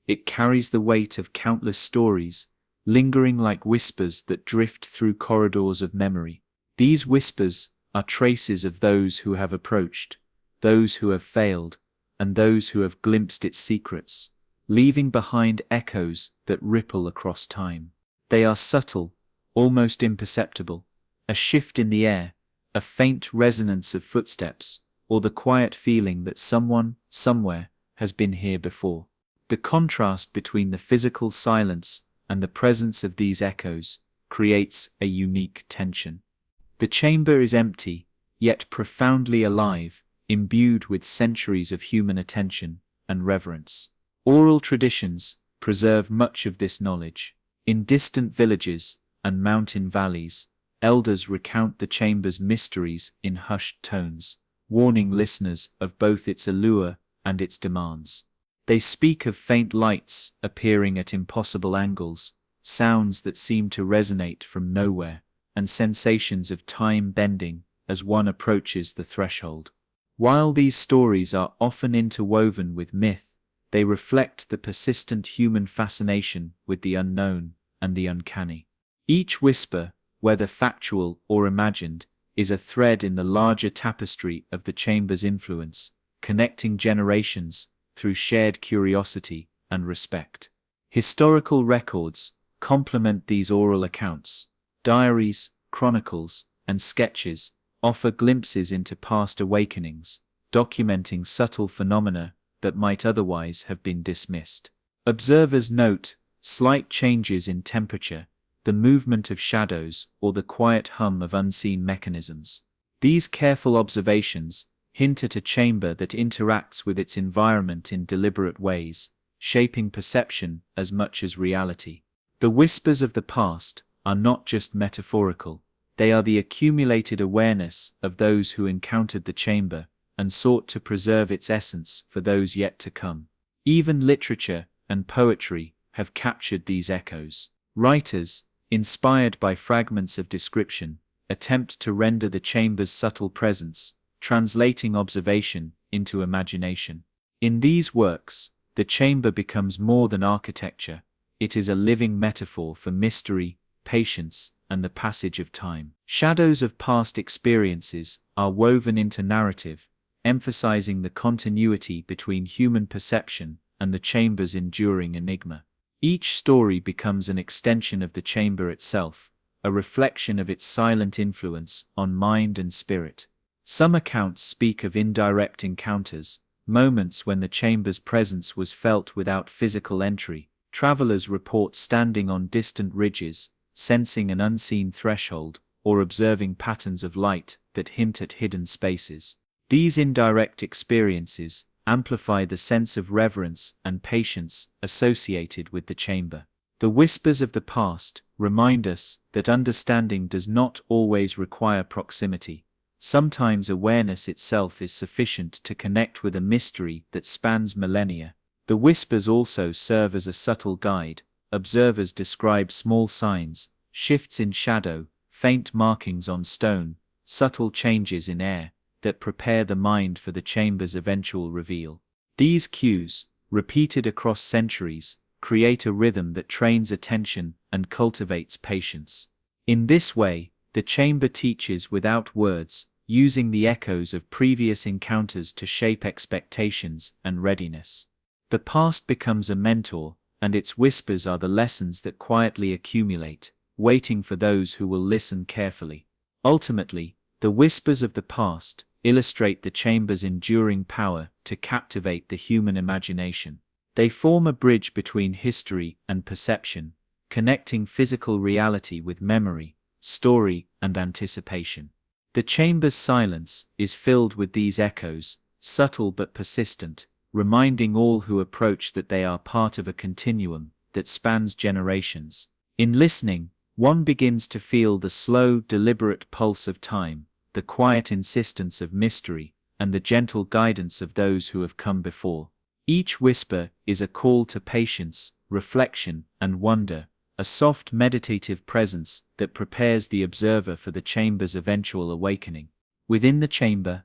it carries the weight of countless stories, lingering like whispers that drift through corridors of memory. These whispers are traces of those who have approached, those who have failed, and those who have glimpsed its secrets, leaving behind echoes that ripple across time. They are subtle, almost imperceptible, a shift in the air, a faint resonance of footsteps, or the quiet feeling that someone, somewhere, has been here before. The contrast between the physical silence and the presence of these echoes creates a unique tension. The chamber is empty, yet profoundly alive, imbued with centuries of human attention and reverence. Oral traditions preserve much of this knowledge. In distant villages and mountain valleys, elders recount the chamber's mysteries in hushed tones, warning listeners of both its allure and its demands. They speak of faint lights appearing at impossible angles, sounds that seem to resonate from nowhere, and sensations of time bending as one approaches the threshold. While these stories are often interwoven with myth, they reflect the persistent human fascination with the unknown and the uncanny. Each whisper, whether factual or imagined, is a thread in the larger tapestry of the chamber's influence, connecting generations through shared curiosity and respect. Historical records complement these oral accounts. Diaries, chronicles, and sketches offer glimpses into past awakenings, documenting subtle phenomena that might otherwise have been dismissed. Observers note slight changes in temperature, the movement of shadows, or the quiet hum of unseen mechanisms. These careful observations hint at a chamber that interacts with its environment in deliberate ways, shaping perception as much as reality. The whispers of the past are not just metaphorical, they are the accumulated awareness of those who encountered the chamber and sought to preserve its essence for those yet to come. Even literature and poetry have captured these echoes. Writers, inspired by fragments of description, attempt to render the chamber's subtle presence, translating observation into imagination. In these works, the chamber becomes more than architecture, it is a living metaphor for mystery, patience, and the passage of time. Shadows of past experiences are woven into narrative, emphasizing the continuity between human perception and the chamber's enduring enigma. Each story becomes an extension of the chamber itself, a reflection of its silent influence on mind and spirit. Some accounts speak of indirect encounters, moments when the chamber's presence was felt without physical entry. Travelers report standing on distant ridges, sensing an unseen threshold, or observing patterns of light that hint at hidden spaces. These indirect experiences amplify the sense of reverence and patience associated with the chamber. The whispers of the past remind us that understanding does not always require proximity. Sometimes awareness itself is sufficient to connect with a mystery that spans millennia. The whispers also serve as a subtle guide. Observers describe small signs, shifts in shadow, faint markings on stone, subtle changes in air, that prepare the mind for the chamber's eventual reveal. These cues, repeated across centuries, create a rhythm that trains attention and cultivates patience. In this way, the chamber teaches without words, using the echoes of previous encounters to shape expectations and readiness. The past becomes a mentor, and its whispers are the lessons that quietly accumulate, waiting for those who will listen carefully. Ultimately, the whispers of the past illustrate the chamber's enduring power to captivate the human imagination. They form a bridge between history and perception, connecting physical reality with memory, story, and anticipation. The chamber's silence is filled with these echoes, subtle but persistent, reminding all who approach that they are part of a continuum that spans generations. In listening, one begins to feel the slow, deliberate pulse of time, the quiet insistence of mystery, and the gentle guidance of those who have come before. Each whisper is a call to patience, reflection, and wonder, a soft meditative presence that prepares the observer for the chamber's eventual awakening. Within the chamber,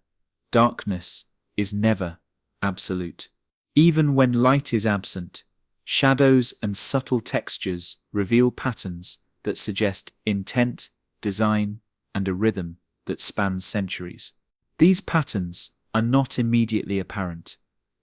darkness is never absolute. Even when light is absent, shadows and subtle textures reveal patterns that suggest intent, design, and a rhythm that spans centuries. These patterns are not immediately apparent.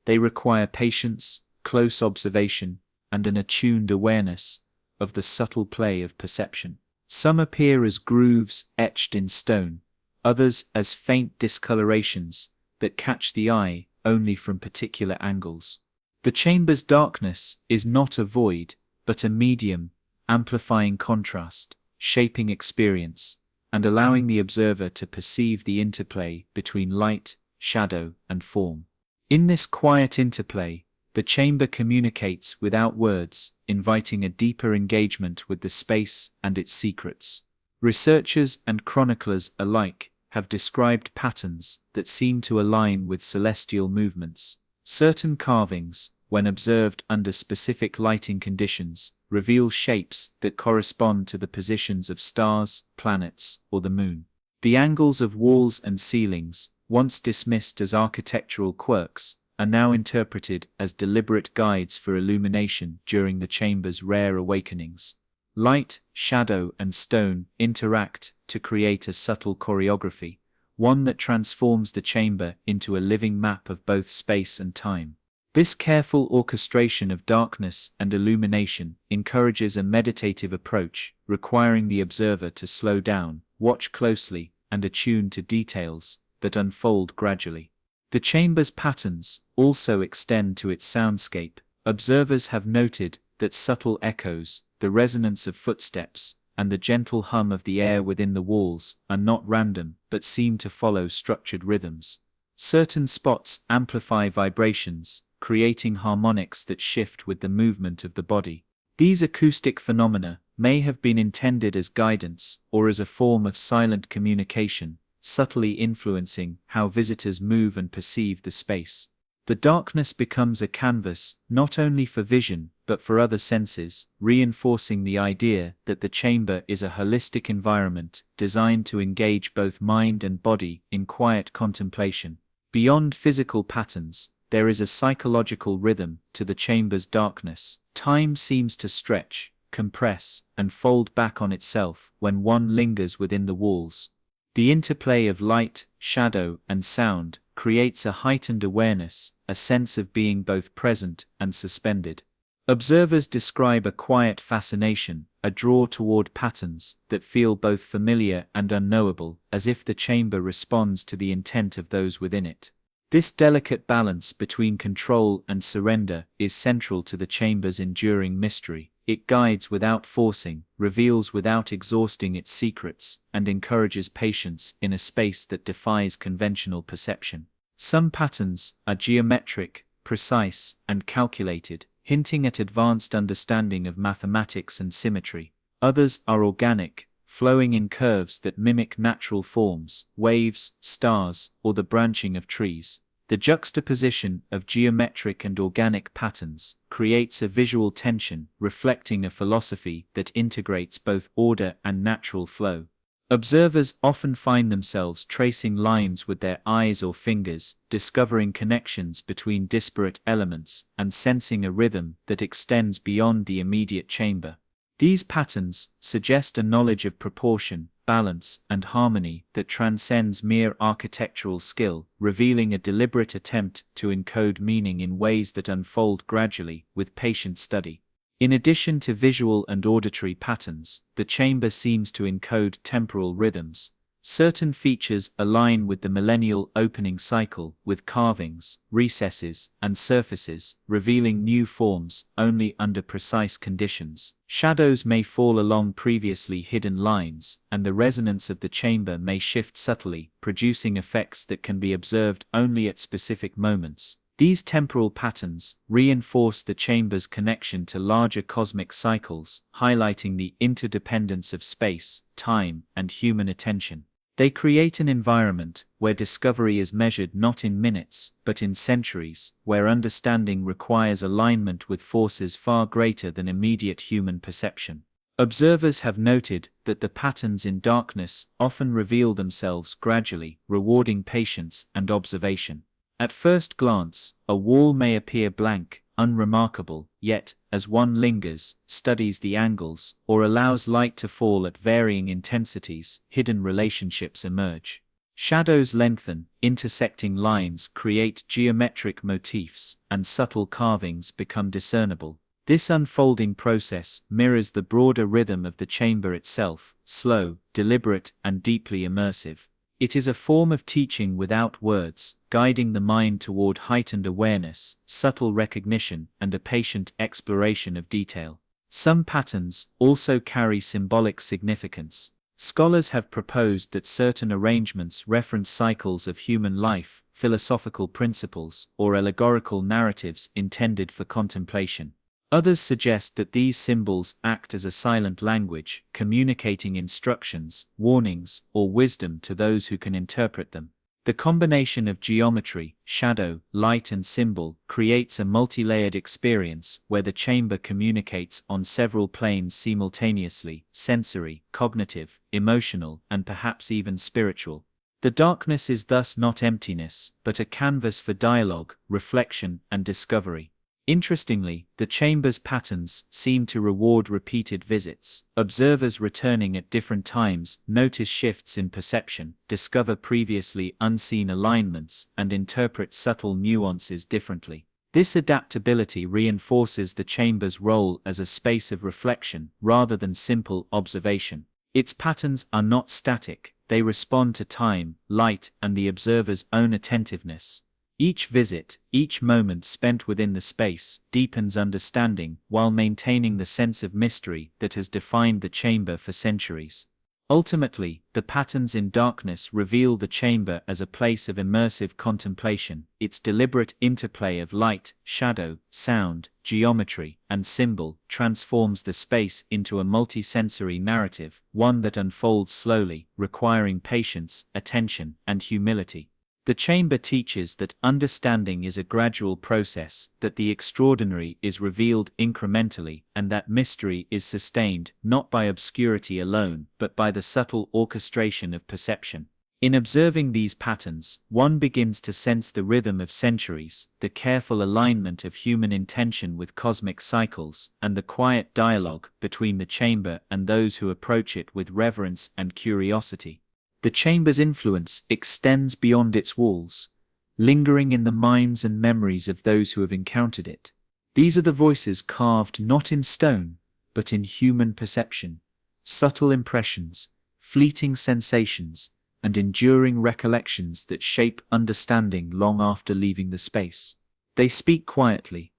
They require patience, close observation, and an attuned awareness of the subtle play of perception. Some appear as grooves etched in stone, others as faint discolorations that catch the eye only from particular angles. The chamber's darkness is not a void, but a medium, amplifying contrast, shaping experience, and allowing the observer to perceive the interplay between light, shadow, and form. In this quiet interplay, the chamber communicates without words, inviting a deeper engagement with the space and its secrets. Researchers and chroniclers alike have described patterns that seem to align with celestial movements. Certain carvings, when observed under specific lighting conditions, reveal shapes that correspond to the positions of stars, planets, or the moon. The angles of walls and ceilings, once dismissed as architectural quirks, are now interpreted as deliberate guides for illumination during the chamber's rare awakenings. Light, shadow, and stone interact to create a subtle choreography, one that transforms the chamber into a living map of both space and time. This careful orchestration of darkness and illumination encourages a meditative approach, requiring the observer to slow down, watch closely, and attune to details that unfold gradually. The chamber's patterns also extend to its soundscape. Observers have noted that subtle echoes, the resonance of footsteps, and the gentle hum of the air within the walls are not random but seem to follow structured rhythms. Certain spots amplify vibrations, creating harmonics that shift with the movement of the body. These acoustic phenomena may have been intended as guidance or as a form of silent communication, subtly influencing how visitors move and perceive the space. The darkness becomes a canvas not only for vision but for other senses, reinforcing the idea that the chamber is a holistic environment designed to engage both mind and body in quiet contemplation. Beyond physical patterns, there is a psychological rhythm to the chamber's darkness. Time seems to stretch, compress, and fold back on itself when one lingers within the walls. The interplay of light, shadow, and sound creates a heightened awareness, a sense of being both present and suspended. Observers describe a quiet fascination, a draw toward patterns that feel both familiar and unknowable, as if the chamber responds to the intent of those within it. This delicate balance between control and surrender is central to the chamber's enduring mystery. It guides without forcing, reveals without exhausting its secrets, and encourages patience in a space that defies conventional perception. Some patterns are geometric, precise, and calculated, hinting at advanced understanding of mathematics and symmetry. Others are organic, flowing in curves that mimic natural forms, waves, stars, or the branching of trees. The juxtaposition of geometric and organic patterns creates a visual tension, reflecting a philosophy that integrates both order and natural flow. Observers often find themselves tracing lines with their eyes or fingers, discovering connections between disparate elements, and sensing a rhythm that extends beyond the immediate chamber. These patterns suggest a knowledge of proportion, balance, and harmony that transcends mere architectural skill, revealing a deliberate attempt to encode meaning in ways that unfold gradually, with patient study. In addition to visual and auditory patterns, the chamber seems to encode temporal rhythms. Certain features align with the millennial opening cycle, with carvings, recesses, and surfaces, revealing new forms only under precise conditions. Shadows may fall along previously hidden lines, and the resonance of the chamber may shift subtly, producing effects that can be observed only at specific moments. These temporal patterns reinforce the chamber's connection to larger cosmic cycles, highlighting the interdependence of space, time, and human attention. They create an environment where discovery is measured not in minutes, but in centuries, where understanding requires alignment with forces far greater than immediate human perception. Observers have noted that the patterns in darkness often reveal themselves gradually, rewarding patience and observation. At first glance, a wall may appear blank, unremarkable, yet, as one lingers, studies the angles, or allows light to fall at varying intensities, hidden relationships emerge. Shadows lengthen, intersecting lines create geometric motifs, and subtle carvings become discernible. This unfolding process mirrors the broader rhythm of the chamber itself, slow, deliberate, and deeply immersive. It is a form of teaching without words, guiding the mind toward heightened awareness, subtle recognition, and a patient exploration of detail. Some patterns also carry symbolic significance. Scholars have proposed that certain arrangements reference cycles of human life, philosophical principles, or allegorical narratives intended for contemplation. Others suggest that these symbols act as a silent language, communicating instructions, warnings, or wisdom to those who can interpret them. The combination of geometry, shadow, light, and symbol creates a multi-layered experience where the chamber communicates on several planes simultaneously: sensory, cognitive, emotional, and perhaps even spiritual. The darkness is thus not emptiness, but a canvas for dialogue, reflection, and discovery. Interestingly, the chamber's patterns seem to reward repeated visits. Observers returning at different times notice shifts in perception, discover previously unseen alignments, and interpret subtle nuances differently. This adaptability reinforces the chamber's role as a space of reflection rather than simple observation. Its patterns are not static, they respond to time, light, and the observer's own attentiveness. Each visit, each moment spent within the space, deepens understanding while maintaining the sense of mystery that has defined the chamber for centuries. Ultimately, the patterns in darkness reveal the chamber as a place of immersive contemplation. Its deliberate interplay of light, shadow, sound, geometry, and symbol transforms the space into a multisensory narrative, one that unfolds slowly, requiring patience, attention, and humility. The chamber teaches that understanding is a gradual process, that the extraordinary is revealed incrementally, and that mystery is sustained not by obscurity alone, but by the subtle orchestration of perception. In observing these patterns, one begins to sense the rhythm of centuries, the careful alignment of human intention with cosmic cycles, and the quiet dialogue between the chamber and those who approach it with reverence and curiosity. The chamber's influence extends beyond its walls, lingering in the minds and memories of those who have encountered it. These are the voices carved not in stone, but in human perception, subtle impressions, fleeting sensations, and enduring recollections that shape understanding long after leaving the space. They speak quietly,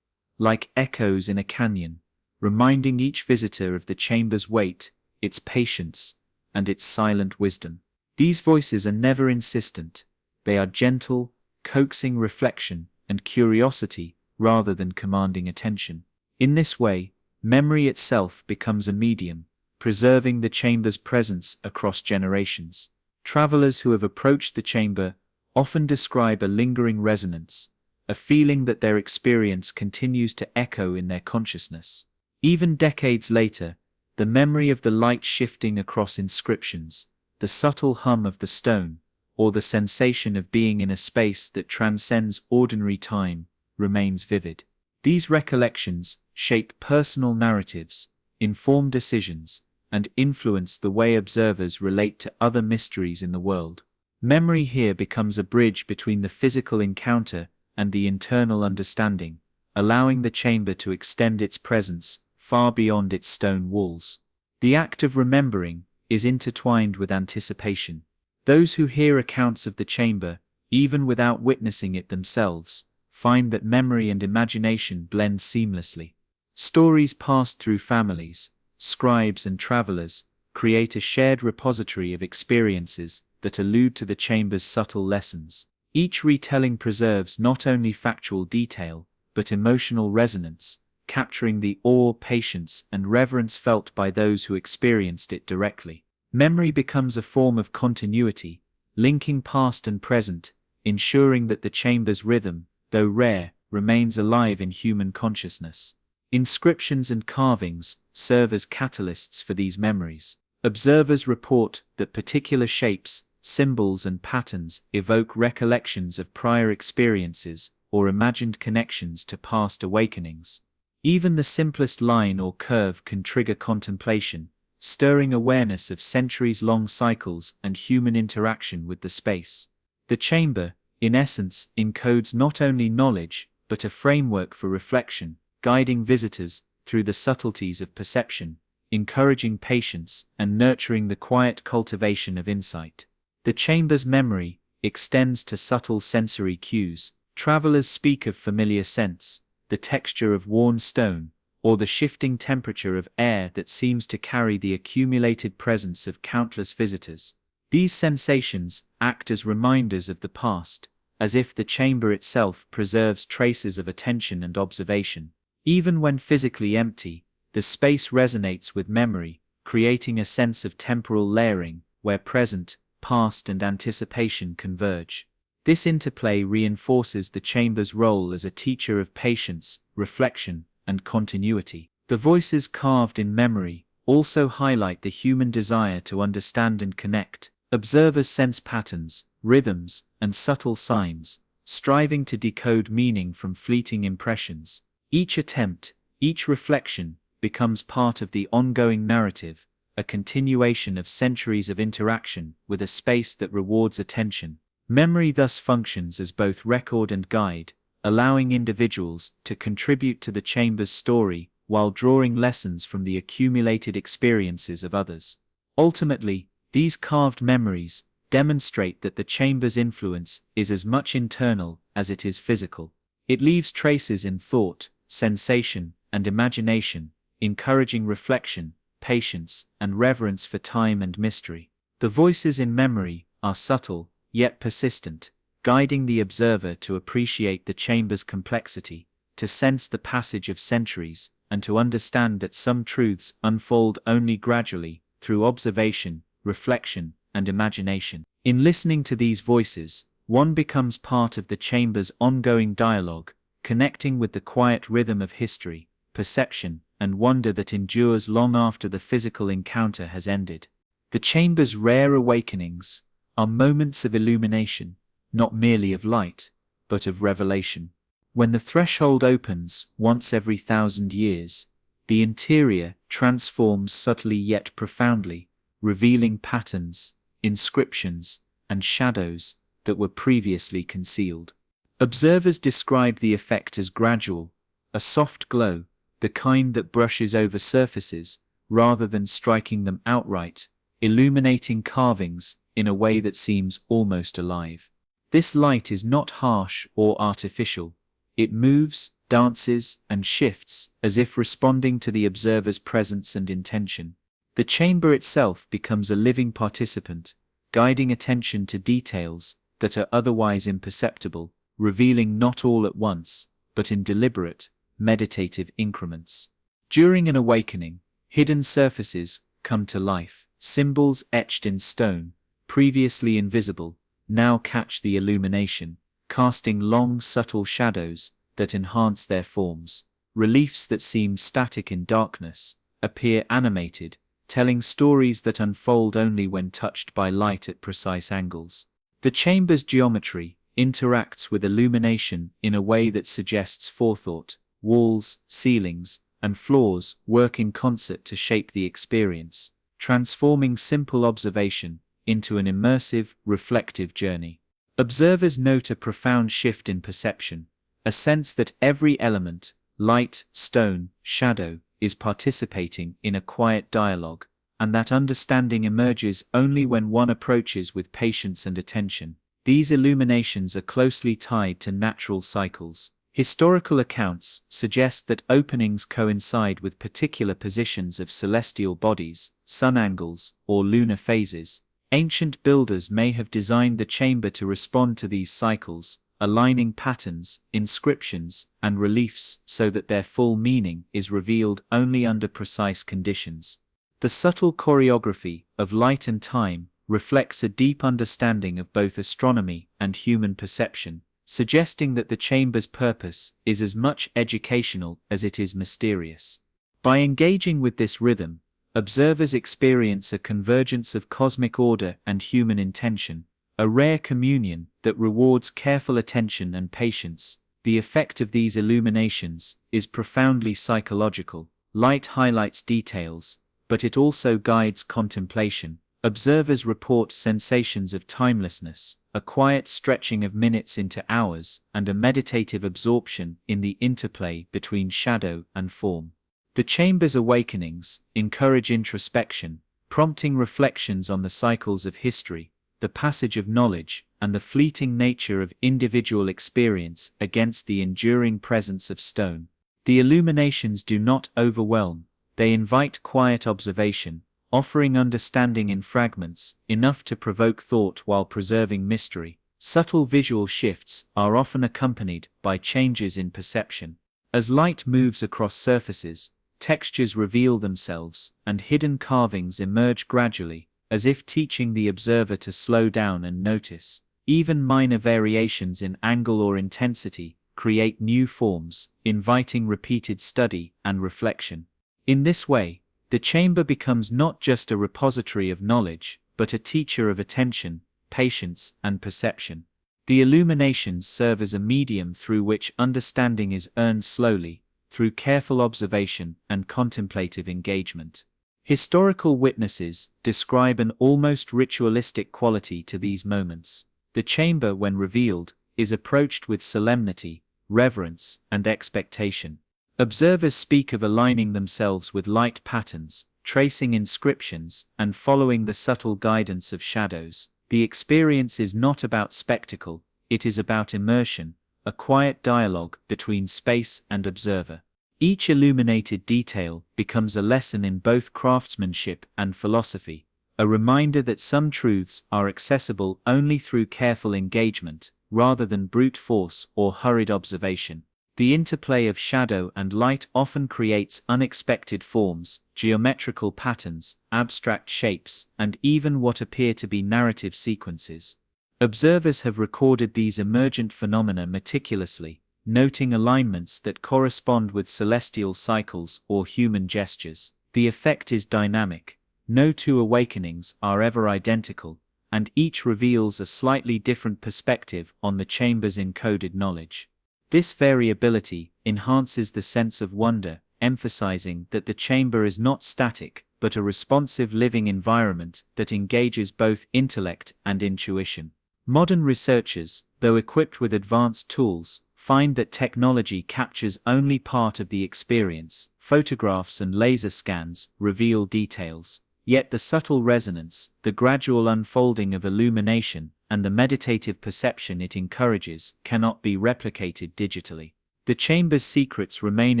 like echoes in a canyon, reminding each visitor of the chamber's weight, its patience, and its silent wisdom. These voices are never insistent. They are gentle, coaxing reflection and curiosity rather than commanding attention. In this way, memory itself becomes a medium, preserving the chamber's presence across generations. Travelers who have approached the chamber often describe a lingering resonance, a feeling that their experience continues to echo in their consciousness. Even decades later, the memory of the light shifting across inscriptions, the subtle hum of the stone, or the sensation of being in a space that transcends ordinary time, remains vivid. These recollections shape personal narratives, inform decisions, and influence the way observers relate to other mysteries in the world. Memory here becomes a bridge between the physical encounter and the internal understanding, allowing the chamber to extend its presence far beyond its stone walls. The act of remembering is intertwined with anticipation. Those who hear accounts of the chamber, even without witnessing it themselves, find that memory and imagination blend seamlessly. Stories passed through families, scribes and travelers create a shared repository of experiences that allude to the chamber's subtle lessons. Each retelling preserves not only factual detail, but emotional resonance, capturing the awe, patience, and reverence felt by those who experienced it directly. Memory becomes a form of continuity, linking past and present, ensuring that the chamber's rhythm, though rare, remains alive in human consciousness. Inscriptions and carvings serve as catalysts for these memories. Observers report that particular shapes, symbols, and patterns evoke recollections of prior experiences or imagined connections to past awakenings. Even the simplest line or curve can trigger contemplation, stirring awareness of centuries-long cycles and human interaction with the space. The chamber, in essence, encodes not only knowledge, but a framework for reflection, guiding visitors through the subtleties of perception, encouraging patience, and nurturing the quiet cultivation of insight. The chamber's memory extends to subtle sensory cues. Travelers speak of familiar scents, the texture of worn stone, or the shifting temperature of air that seems to carry the accumulated presence of countless visitors. These sensations act as reminders of the past, as if the chamber itself preserves traces of attention and observation. Even when physically empty, the space resonates with memory, creating a sense of temporal layering, where present, past, and anticipation converge. This interplay reinforces the chamber's role as a teacher of patience, reflection, and continuity. The voices carved in memory also highlight the human desire to understand and connect. Observers sense patterns, rhythms, and subtle signs, striving to decode meaning from fleeting impressions. Each attempt, each reflection, becomes part of the ongoing narrative, a continuation of centuries of interaction with a space that rewards attention. Memory thus functions as both record and guide, allowing individuals to contribute to the chamber's story while drawing lessons from the accumulated experiences of others. Ultimately, these carved memories demonstrate that the chamber's influence is as much internal as it is physical. It leaves traces in thought, sensation, and imagination, encouraging reflection, patience, and reverence for time and mystery. The voices in memory are subtle, yet persistent, guiding the observer to appreciate the chamber's complexity, to sense the passage of centuries, and to understand that some truths unfold only gradually, through observation, reflection, and imagination. In listening to these voices, one becomes part of the chamber's ongoing dialogue, connecting with the quiet rhythm of history, perception, and wonder that endures long after the physical encounter has ended. The chamber's rare awakenings are moments of illumination, not merely of light, but of revelation. When the threshold opens once every 1,000 years, the interior transforms subtly yet profoundly, revealing patterns, inscriptions, and shadows that were previously concealed. Observers describe the effect as gradual, a soft glow, the kind that brushes over surfaces rather than striking them outright, illuminating carvings in a way that seems almost alive. This light is not harsh or artificial. It moves, dances, and shifts as if responding to the observer's presence and intention. The chamber itself becomes a living participant, guiding attention to details that are otherwise imperceptible, revealing not all at once, but in deliberate, meditative increments. During an awakening, hidden surfaces come to life. Symbols etched in stone, previously invisible, now catch the illumination, casting long, subtle shadows that enhance their forms. Reliefs that seem static in darkness appear animated, telling stories that unfold only when touched by light at precise angles. The chamber's geometry interacts with illumination in a way that suggests forethought. Walls, ceilings, and floors work in concert to shape the experience, transforming simple observation into an immersive, reflective journey. Observers note a profound shift in perception, a sense that every element, light, stone, shadow, is participating in a quiet dialogue, and that understanding emerges only when one approaches with patience and attention. These illuminations are closely tied to natural cycles. Historical accounts suggest that openings coincide with particular positions of celestial bodies, sun angles, or lunar phases. Ancient builders may have designed the chamber to respond to these cycles, aligning patterns, inscriptions, and reliefs so that their full meaning is revealed only under precise conditions. The subtle choreography of light and time reflects a deep understanding of both astronomy and human perception, suggesting that the chamber's purpose is as much educational as it is mysterious. By engaging with this rhythm, observers experience a convergence of cosmic order and human intention, a rare communion that rewards careful attention and patience. The effect of these illuminations is profoundly psychological. Light highlights details, but it also guides contemplation. Observers report sensations of timelessness, a quiet stretching of minutes into hours, and a meditative absorption in the interplay between shadow and form. The chamber's awakenings encourage introspection, prompting reflections on the cycles of history, the passage of knowledge, and the fleeting nature of individual experience against the enduring presence of stone. The illuminations do not overwhelm, they invite quiet observation, offering understanding in fragments, enough to provoke thought while preserving mystery. Subtle visual shifts are often accompanied by changes in perception. As light moves across surfaces, textures reveal themselves, and hidden carvings emerge gradually, as if teaching the observer to slow down and notice. Even minor variations in angle or intensity create new forms, inviting repeated study and reflection. In this way, the chamber becomes not just a repository of knowledge, but a teacher of attention, patience, and perception. The illuminations serve as a medium through which understanding is earned slowly, through careful observation and contemplative engagement. Historical witnesses describe an almost ritualistic quality to these moments. The chamber, when revealed, is approached with solemnity, reverence, and expectation. Observers speak of aligning themselves with light patterns, tracing inscriptions, and following the subtle guidance of shadows. The experience is not about spectacle, it is about immersion, a quiet dialogue between space and observer. Each illuminated detail becomes a lesson in both craftsmanship and philosophy, a reminder that some truths are accessible only through careful engagement, rather than brute force or hurried observation. The interplay of shadow and light often creates unexpected forms, geometrical patterns, abstract shapes, and even what appear to be narrative sequences. Observers have recorded these emergent phenomena meticulously, noting alignments that correspond with celestial cycles or human gestures. The effect is dynamic. No two awakenings are ever identical, and each reveals a slightly different perspective on the chamber's encoded knowledge. This variability enhances the sense of wonder, emphasizing that the chamber is not static, but a responsive living environment that engages both intellect and intuition. Modern researchers, though equipped with advanced tools, find that technology captures only part of the experience. Photographs and laser scans reveal details, yet the subtle resonance, the gradual unfolding of illumination, and the meditative perception it encourages cannot be replicated digitally. The chamber's secrets remain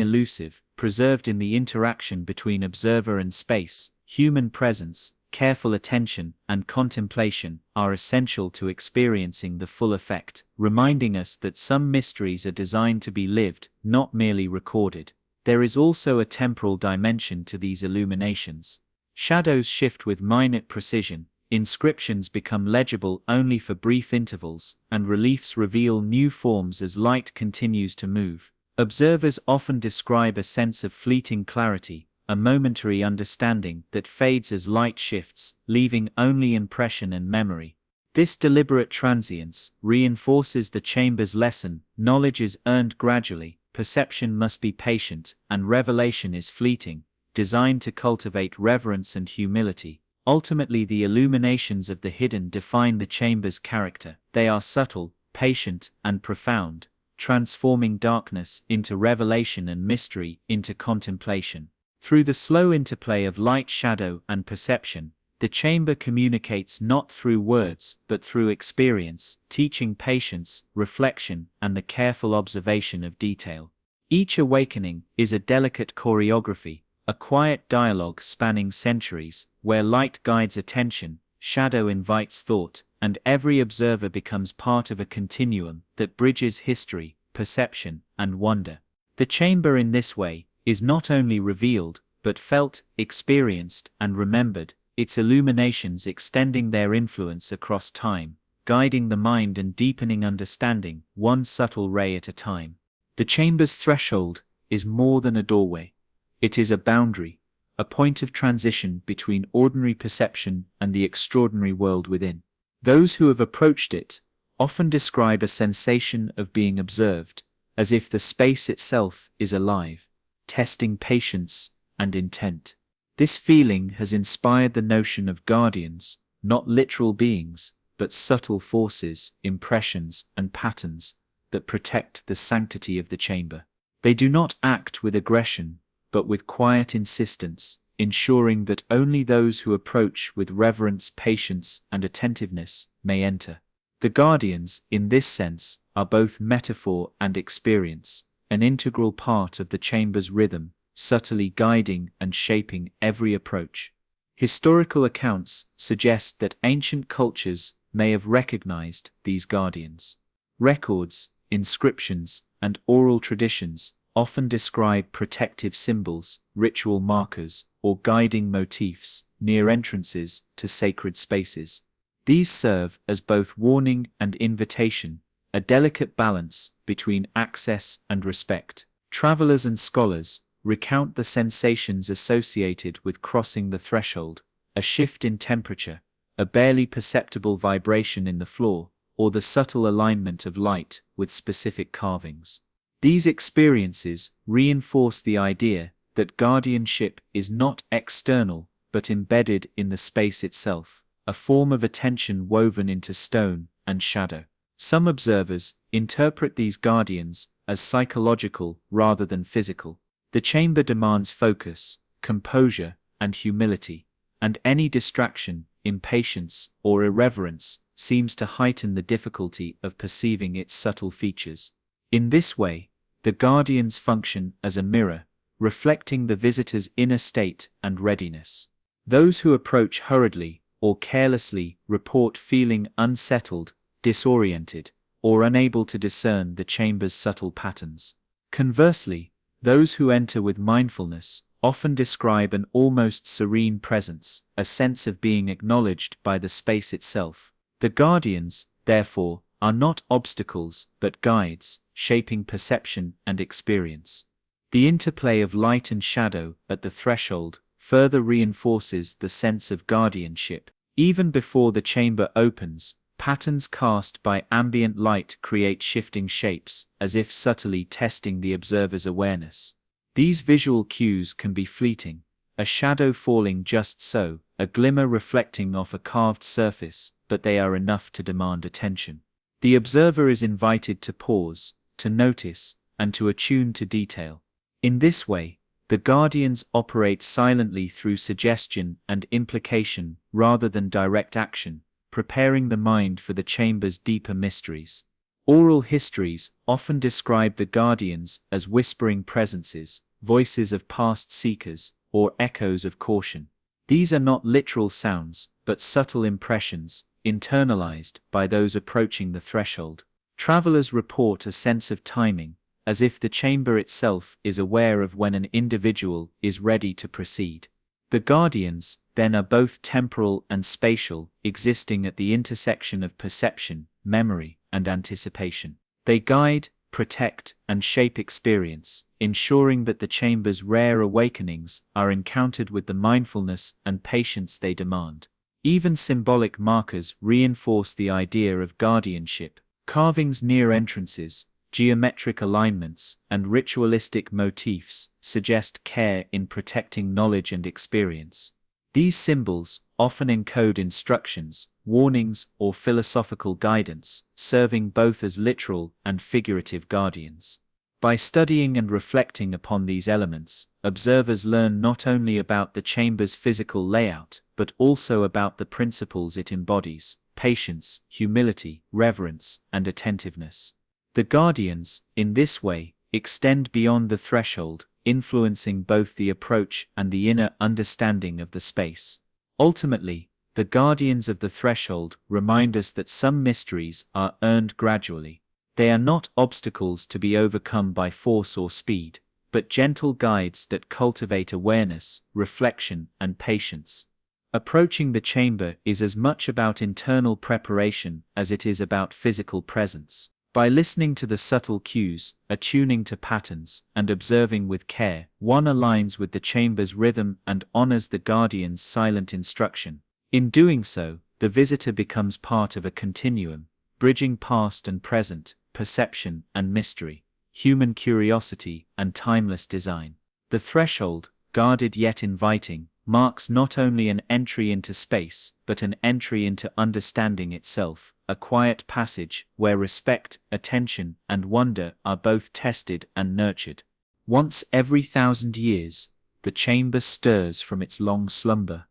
elusive, preserved in the interaction between observer and space. Human presence, careful attention, and contemplation are essential to experiencing the full effect, reminding us that some mysteries are designed to be lived, not merely recorded. There is also a temporal dimension to these illuminations. Shadows shift with minute precision, inscriptions become legible only for brief intervals, and reliefs reveal new forms as light continues to move. Observers often describe a sense of fleeting clarity, a momentary understanding that fades as light shifts, leaving only impression and memory. This deliberate transience reinforces the chamber's lesson: knowledge is earned gradually, perception must be patient, and revelation is fleeting, designed to cultivate reverence and humility. Ultimately, the illuminations of the hidden define the chamber's character. They are subtle, patient, and profound, transforming darkness into revelation and mystery into contemplation. Through the slow interplay of light, shadow, and perception, the chamber communicates not through words but through experience, teaching patience, reflection, and the careful observation of detail. Each awakening is a delicate choreography, a quiet dialogue spanning centuries, where light guides attention, shadow invites thought, and every observer becomes part of a continuum that bridges history, perception, and wonder. The chamber in this way is not only revealed, but felt, experienced, and remembered, its illuminations extending their influence across time, guiding the mind and deepening understanding, one subtle ray at a time. The chamber's threshold is more than a doorway. It is a boundary, a point of transition between ordinary perception and the extraordinary world within. Those who have approached it often describe a sensation of being observed, as if the space itself is alive, testing patience and intent. This feeling has inspired the notion of guardians, not literal beings, but subtle forces, impressions, and patterns that protect the sanctity of the chamber. They do not act with aggression, but with quiet insistence, ensuring that only those who approach with reverence, patience, and attentiveness may enter. The guardians, in this sense, are both metaphor and experience, an integral part of the chamber's rhythm, subtly guiding and shaping every approach. Historical accounts suggest that ancient cultures may have recognized these guardians. Records, inscriptions, and oral traditions often describe protective symbols, ritual markers, or guiding motifs near entrances to sacred spaces. These serve as both warning and invitation, a delicate balance between access and respect. Travelers and scholars recount the sensations associated with crossing the threshold: a shift in temperature, a barely perceptible vibration in the floor, or the subtle alignment of light with specific carvings. These experiences reinforce the idea that guardianship is not external but embedded in the space itself, a form of attention woven into stone and shadow. Some observers interpret these guardians as psychological rather than physical. The chamber demands focus, composure, and humility, and any distraction, impatience, or irreverence seems to heighten the difficulty of perceiving its subtle features. In this way, the guardians function as a mirror, reflecting the visitor's inner state and readiness. Those who approach hurriedly or carelessly report feeling unsettled, disoriented, or unable to discern the chamber's subtle patterns. Conversely, those who enter with mindfulness often describe an almost serene presence, a sense of being acknowledged by the space itself. The guardians, therefore, are not obstacles but guides, shaping perception and experience. The interplay of light and shadow at the threshold further reinforces the sense of guardianship. Even before the chamber opens, patterns cast by ambient light create shifting shapes, as if subtly testing the observer's awareness. These visual cues can be fleeting, a shadow falling just so, a glimmer reflecting off a carved surface, but they are enough to demand attention. The observer is invited to pause, to notice, and to attune to detail. In this way, the guardians operate silently through suggestion and implication rather than direct action, preparing the mind for the chamber's deeper mysteries. Oral histories often describe the guardians as whispering presences, voices of past seekers, or echoes of caution. These are not literal sounds, but subtle impressions, internalized by those approaching the threshold. Travelers report a sense of timing, as if the chamber itself is aware of when an individual is ready to proceed. The guardians, then, are both temporal and spatial, existing at the intersection of perception, memory, and anticipation. They guide, protect, and shape experience, ensuring that the chamber's rare awakenings are encountered with the mindfulness and patience they demand. Even symbolic markers reinforce the idea of guardianship. Carvings near entrances, geometric alignments, and ritualistic motifs suggest care in protecting knowledge and experience. These symbols often encode instructions, warnings, or philosophical guidance, serving both as literal and figurative guardians. By studying and reflecting upon these elements, observers learn not only about the chamber's physical layout, but also about the principles it embodies: patience, humility, reverence, and attentiveness. The guardians, in this way, extend beyond the threshold, influencing both the approach and the inner understanding of the space. Ultimately, the guardians of the threshold remind us that some mysteries are earned gradually. They are not obstacles to be overcome by force or speed, but gentle guides that cultivate awareness, reflection, and patience. Approaching the chamber is as much about internal preparation as it is about physical presence. By listening to the subtle cues, attuning to patterns, and observing with care, one aligns with the chamber's rhythm and honors the guardian's silent instruction. In doing so, the visitor becomes part of a continuum, bridging past and present, perception and mystery, human curiosity and timeless design. The threshold, guarded yet inviting, marks not only an entry into space, but an entry into understanding itself, a quiet passage where respect, attention, and wonder are both tested and nurtured. Once every 1,000 years, the chamber stirs from its long slumber,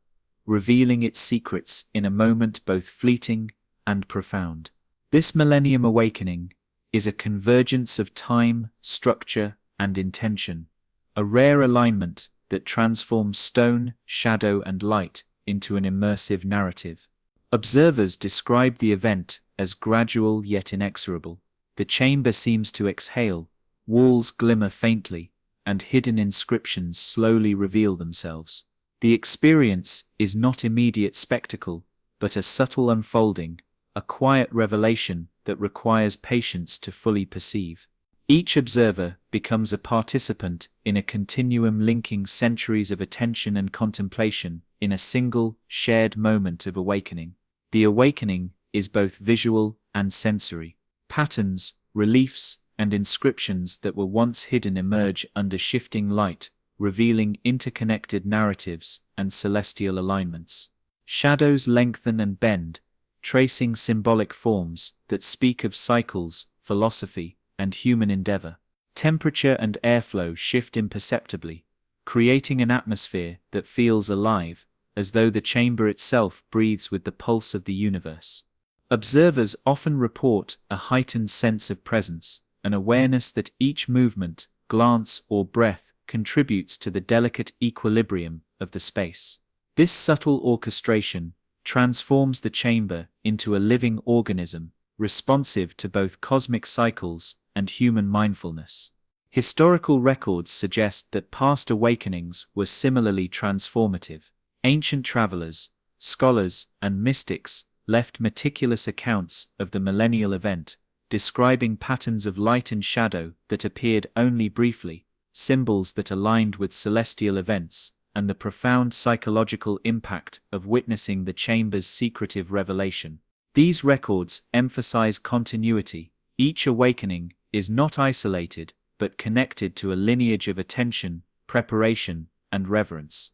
revealing its secrets in a moment both fleeting and profound. This millennium awakening is a convergence of time, structure, and intention, a rare alignment that transforms stone, shadow, and light into an immersive narrative. Observers describe the event as gradual yet inexorable. The chamber seems to exhale, walls glimmer faintly, and hidden inscriptions slowly reveal themselves. The experience is not immediate spectacle, but a subtle unfolding, a quiet revelation that requires patience to fully perceive. Each observer becomes a participant in a continuum linking centuries of attention and contemplation in a single, shared moment of awakening. The awakening is both visual and sensory. Patterns, reliefs, and inscriptions that were once hidden emerge under shifting light, revealing interconnected narratives and celestial alignments. Shadows lengthen and bend, tracing symbolic forms that speak of cycles, philosophy, and human endeavor. Temperature and airflow shift imperceptibly, creating an atmosphere that feels alive, as though the chamber itself breathes with the pulse of the universe. Observers often report a heightened sense of presence, an awareness that each movement, glance, or breath contributes to the delicate equilibrium of the space. This subtle orchestration transforms the chamber into a living organism, responsive to both cosmic cycles and human mindfulness. Historical records suggest that past awakenings were similarly transformative. Ancient travelers, scholars, and mystics left meticulous accounts of the millennial event, describing patterns of light and shadow that appeared only briefly, symbols that aligned with celestial events, and the profound psychological impact of witnessing the chamber's secretive revelation. These records emphasize continuity. Each awakening is not isolated, but connected to a lineage of attention, preparation, and reverence.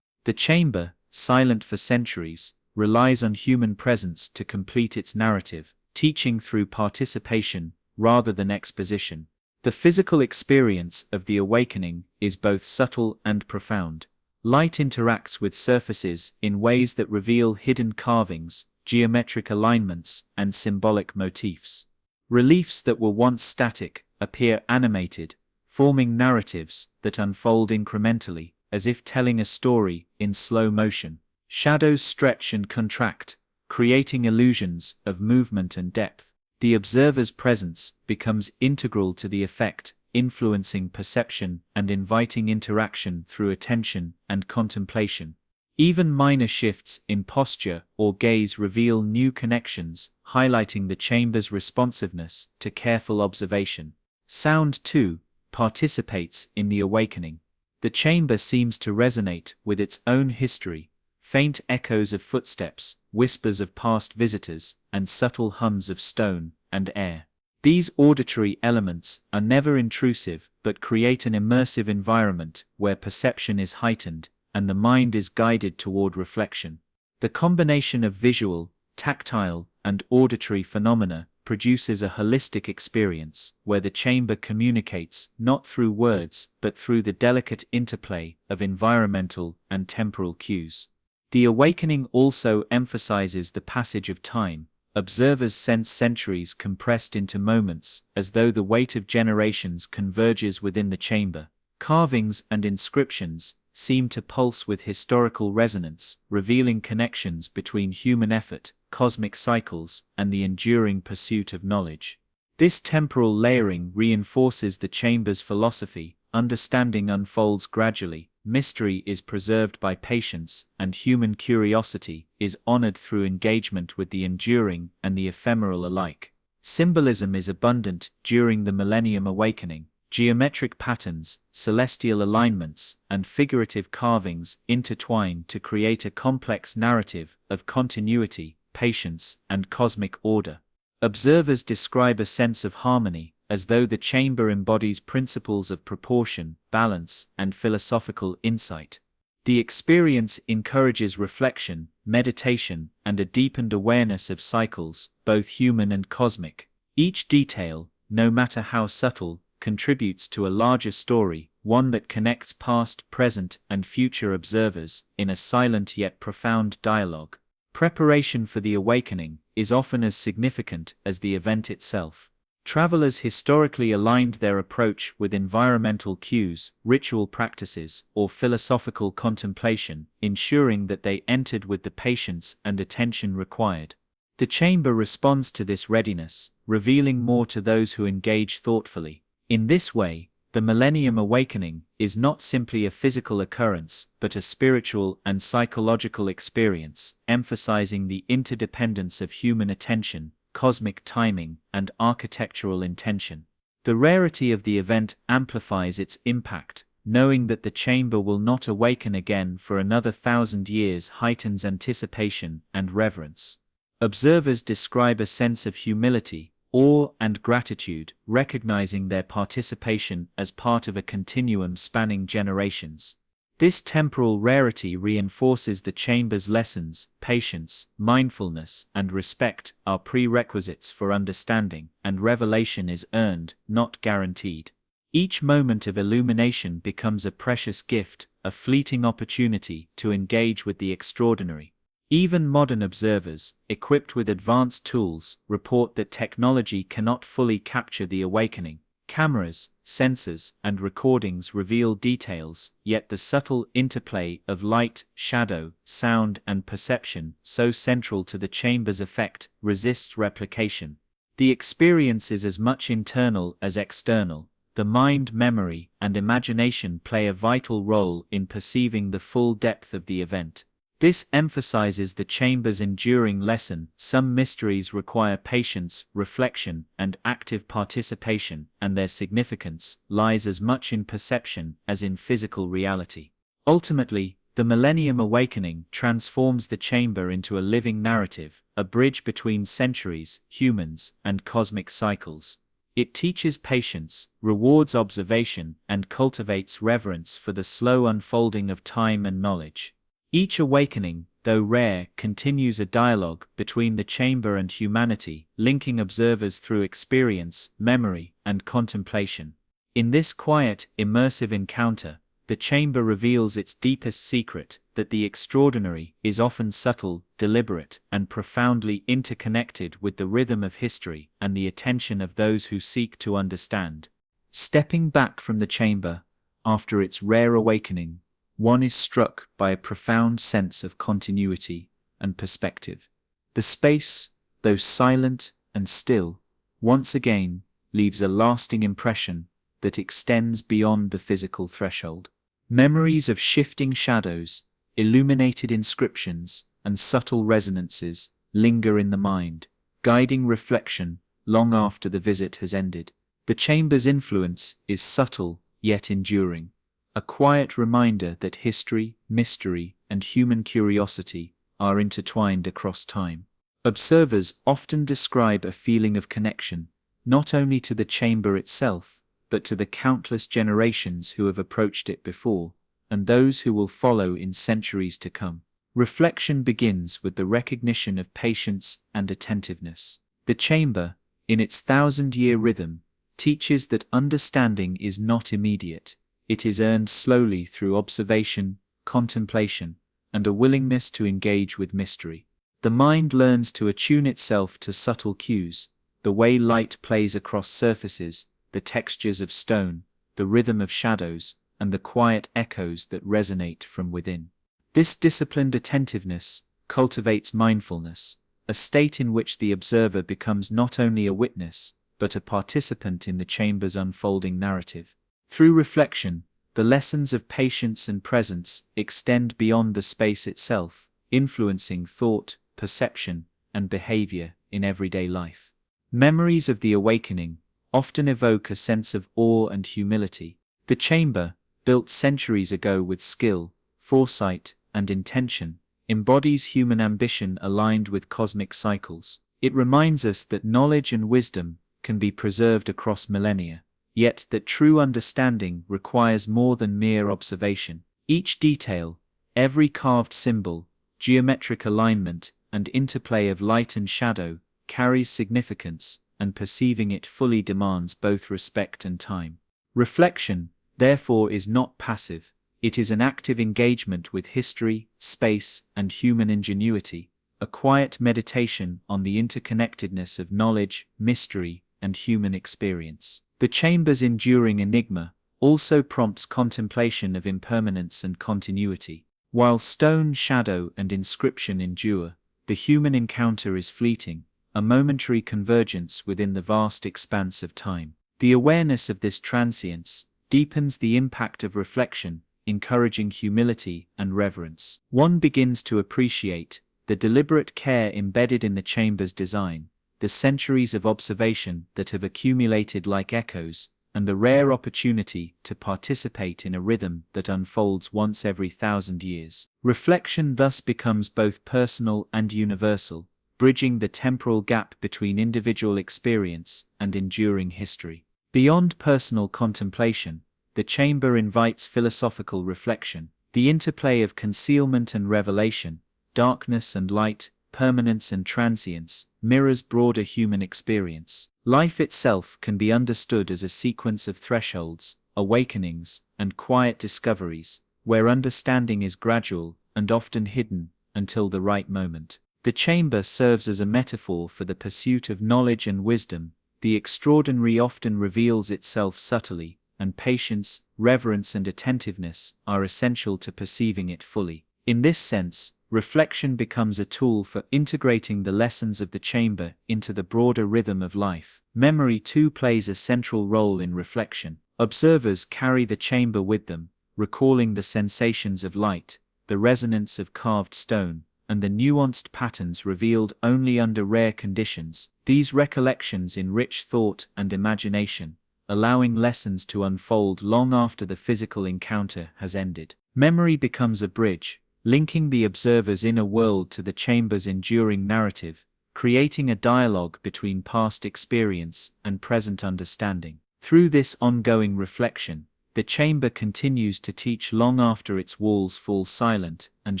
The chamber, silent for centuries, relies on human presence to complete its narrative, teaching through participation rather than exposition. The physical experience of the awakening is both subtle and profound. Light interacts with surfaces in ways that reveal hidden carvings, geometric alignments, and symbolic motifs. Reliefs that were once static appear animated, forming narratives that unfold incrementally, as if telling a story in slow motion. Shadows stretch and contract, creating illusions of movement and depth. The observer's presence becomes integral to the effect, influencing perception and inviting interaction through attention and contemplation. Even minor shifts in posture or gaze reveal new connections, highlighting the chamber's responsiveness to careful observation. Sound, too, participates in the awakening. The chamber seems to resonate with its own history. Faint echoes of footsteps, whispers of past visitors, and subtle hums of stone and air. These auditory elements are never intrusive but create an immersive environment where perception is heightened and the mind is guided toward reflection. The combination of visual, tactile, and auditory phenomena produces a holistic experience where the chamber communicates not through words but through the delicate interplay of environmental and temporal cues. The awakening also emphasizes the passage of time. Observers sense centuries compressed into moments, as though the weight of generations converges within the chamber. Carvings and inscriptions seem to pulse with historical resonance, revealing connections between human effort, cosmic cycles, and the enduring pursuit of knowledge. This temporal layering reinforces the chamber's philosophy. Understanding unfolds gradually, mystery is preserved by patience, and human curiosity is honored through engagement with the enduring and the ephemeral alike. Symbolism is abundant during the Millennium Awakening. Geometric patterns, celestial alignments, and figurative carvings intertwine to create a complex narrative of continuity, patience, and cosmic order. Observers describe a sense of harmony, as though the chamber embodies principles of proportion, balance, and philosophical insight. The experience encourages reflection, meditation, and a deepened awareness of cycles, both human and cosmic. Each detail, no matter how subtle, contributes to a larger story, one that connects past, present, and future observers in a silent yet profound dialogue. Preparation for the awakening is often as significant as the event itself. Travelers historically aligned their approach with environmental cues, ritual practices, or philosophical contemplation, ensuring that they entered with the patience and attention required. The chamber responds to this readiness, revealing more to those who engage thoughtfully. In this way, the Millennium Awakening is not simply a physical occurrence, but a spiritual and psychological experience, emphasizing the interdependence of human attention, cosmic timing, and architectural intention. The rarity of the event amplifies its impact. Knowing that the chamber will not awaken again for another 1,000 years heightens anticipation and reverence. Observers describe a sense of humility, awe, and gratitude, recognizing their participation as part of a continuum spanning generations. This temporal rarity reinforces the chamber's lessons. Patience, mindfulness, and respect are prerequisites for understanding, and revelation is earned, not guaranteed. Each moment of illumination becomes a precious gift, a fleeting opportunity to engage with the extraordinary. Even modern observers, equipped with advanced tools, report that technology cannot fully capture the awakening. Cameras, sensors, and recordings reveal details, yet the subtle interplay of light, shadow, sound, and perception, so central to the chamber's effect, resists replication. The experience is as much internal as external. The mind, memory, and imagination play a vital role in perceiving the full depth of the event. This emphasizes the chamber's enduring lesson: some mysteries require patience, reflection, and active participation, and their significance lies as much in perception as in physical reality. Ultimately, the Millennium Awakening transforms the chamber into a living narrative, a bridge between centuries, humans, and cosmic cycles. It teaches patience, rewards observation, and cultivates reverence for the slow unfolding of time and knowledge. Each awakening, though rare, continues a dialogue between the chamber and humanity, linking observers through experience, memory, and contemplation. In this quiet, immersive encounter, the chamber reveals its deepest secret, that the extraordinary is often subtle, deliberate, and profoundly interconnected with the rhythm of history and the attention of those who seek to understand. Stepping back from the chamber, after its rare awakening, one is struck by a profound sense of continuity and perspective. The space, though silent and still, once again leaves a lasting impression that extends beyond the physical threshold. Memories of shifting shadows, illuminated inscriptions, and subtle resonances linger in the mind, guiding reflection long after the visit has ended. The chamber's influence is subtle yet enduring, a quiet reminder that history, mystery, and human curiosity are intertwined across time. Observers often describe a feeling of connection, not only to the chamber itself, but to the countless generations who have approached it before, and those who will follow in centuries to come. Reflection begins with the recognition of patience and attentiveness. The chamber, in its 1,000-year rhythm, teaches that understanding is not immediate. It is earned slowly through observation, contemplation, and a willingness to engage with mystery. The mind learns to attune itself to subtle cues, the way light plays across surfaces, the textures of stone, the rhythm of shadows, and the quiet echoes that resonate from within. This disciplined attentiveness cultivates mindfulness, a state in which the observer becomes not only a witness, but a participant in the chamber's unfolding narrative. Through reflection, the lessons of patience and presence extend beyond the space itself, influencing thought, perception, and behavior in everyday life. Memories of the awakening often evoke a sense of awe and humility. The chamber, built centuries ago with skill, foresight, and intention, embodies human ambition aligned with cosmic cycles. It reminds us that knowledge and wisdom can be preserved across millennia, yet that true understanding requires more than mere observation. Each detail, every carved symbol, geometric alignment, and interplay of light and shadow carries significance, and perceiving it fully demands both respect and time. Reflection, therefore, is not passive. It is an active engagement with history, space, and human ingenuity, a quiet meditation on the interconnectedness of knowledge, mystery, and human experience. The chamber's enduring enigma also prompts contemplation of impermanence and continuity. While stone, shadow, and inscription endure, the human encounter is fleeting, a momentary convergence within the vast expanse of time. The awareness of this transience deepens the impact of reflection, encouraging humility and reverence. One begins to appreciate the deliberate care embedded in the chamber's design, the centuries of observation that have accumulated like echoes, and the rare opportunity to participate in a rhythm that unfolds once every 1,000 years. Reflection thus becomes both personal and universal, bridging the temporal gap between individual experience and enduring history. Beyond personal contemplation, the chamber invites philosophical reflection. The interplay of concealment and revelation, darkness and light, permanence and transience, mirrors broader human experience. Life itself can be understood as a sequence of thresholds, awakenings, and quiet discoveries, where understanding is gradual and often hidden until the right moment. The chamber serves as a metaphor for the pursuit of knowledge and wisdom, the extraordinary often reveals itself subtly, and patience, reverence and attentiveness are essential to perceiving it fully. In this sense, reflection becomes a tool for integrating the lessons of the chamber into the broader rhythm of life. Memory too plays a central role in reflection. Observers carry the chamber with them, recalling the sensations of light, the resonance of carved stone, and the nuanced patterns revealed only under rare conditions. These recollections enrich thought and imagination, allowing lessons to unfold long after the physical encounter has ended. Memory becomes a bridge, linking the observer's inner world to the chamber's enduring narrative, creating a dialogue between past experience and present understanding. Through this ongoing reflection, the chamber continues to teach long after its walls fall silent and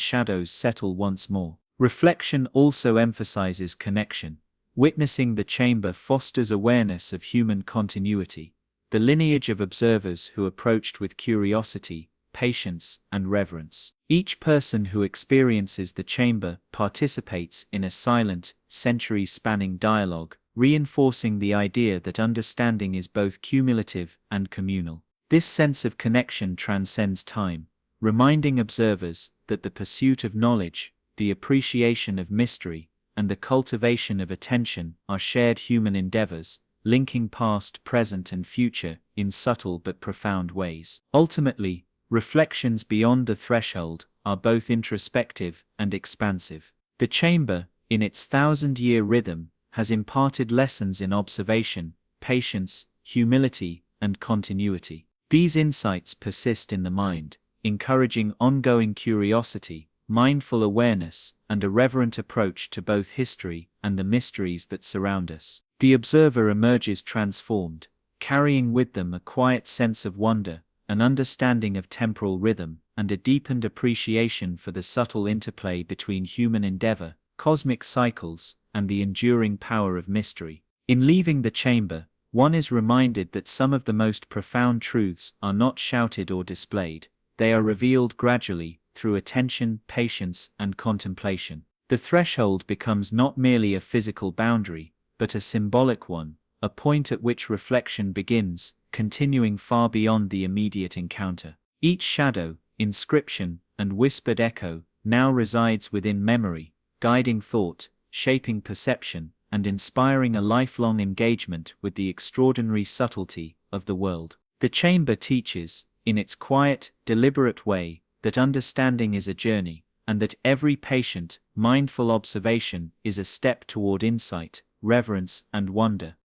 shadows settle once more. Reflection also emphasizes connection. Witnessing the chamber fosters awareness of human continuity, the lineage of observers who approached with curiosity, patience, and reverence. Each person who experiences the chamber participates in a silent, century-spanning dialogue, reinforcing the idea that understanding is both cumulative and communal. This sense of connection transcends time, reminding observers that the pursuit of knowledge, the appreciation of mystery, and the cultivation of attention are shared human endeavors, linking past, present, and future in subtle but profound ways. Ultimately, reflections beyond the threshold are both introspective and expansive. The chamber, in its thousand-year rhythm, has imparted lessons in observation, patience, humility, and continuity. These insights persist in the mind, encouraging ongoing curiosity, mindful awareness, and a reverent approach to both history and the mysteries that surround us. The observer emerges transformed, carrying with them a quiet sense of wonder, an understanding of temporal rhythm, and a deepened appreciation for the subtle interplay between human endeavor, cosmic cycles, and the enduring power of mystery. In leaving the chamber, one is reminded that some of the most profound truths are not shouted or displayed, they are revealed gradually, through attention, patience, and contemplation. The threshold becomes not merely a physical boundary, but a symbolic one, a point at which reflection begins, continuing far beyond the immediate encounter. Each shadow, inscription, and whispered echo now resides within memory, guiding thought, shaping perception, and inspiring a lifelong engagement with the extraordinary subtlety of the world. The chamber teaches, in its quiet, deliberate way, that understanding is a journey, and that every patient, mindful observation is a step toward insight, reverence, and wonder.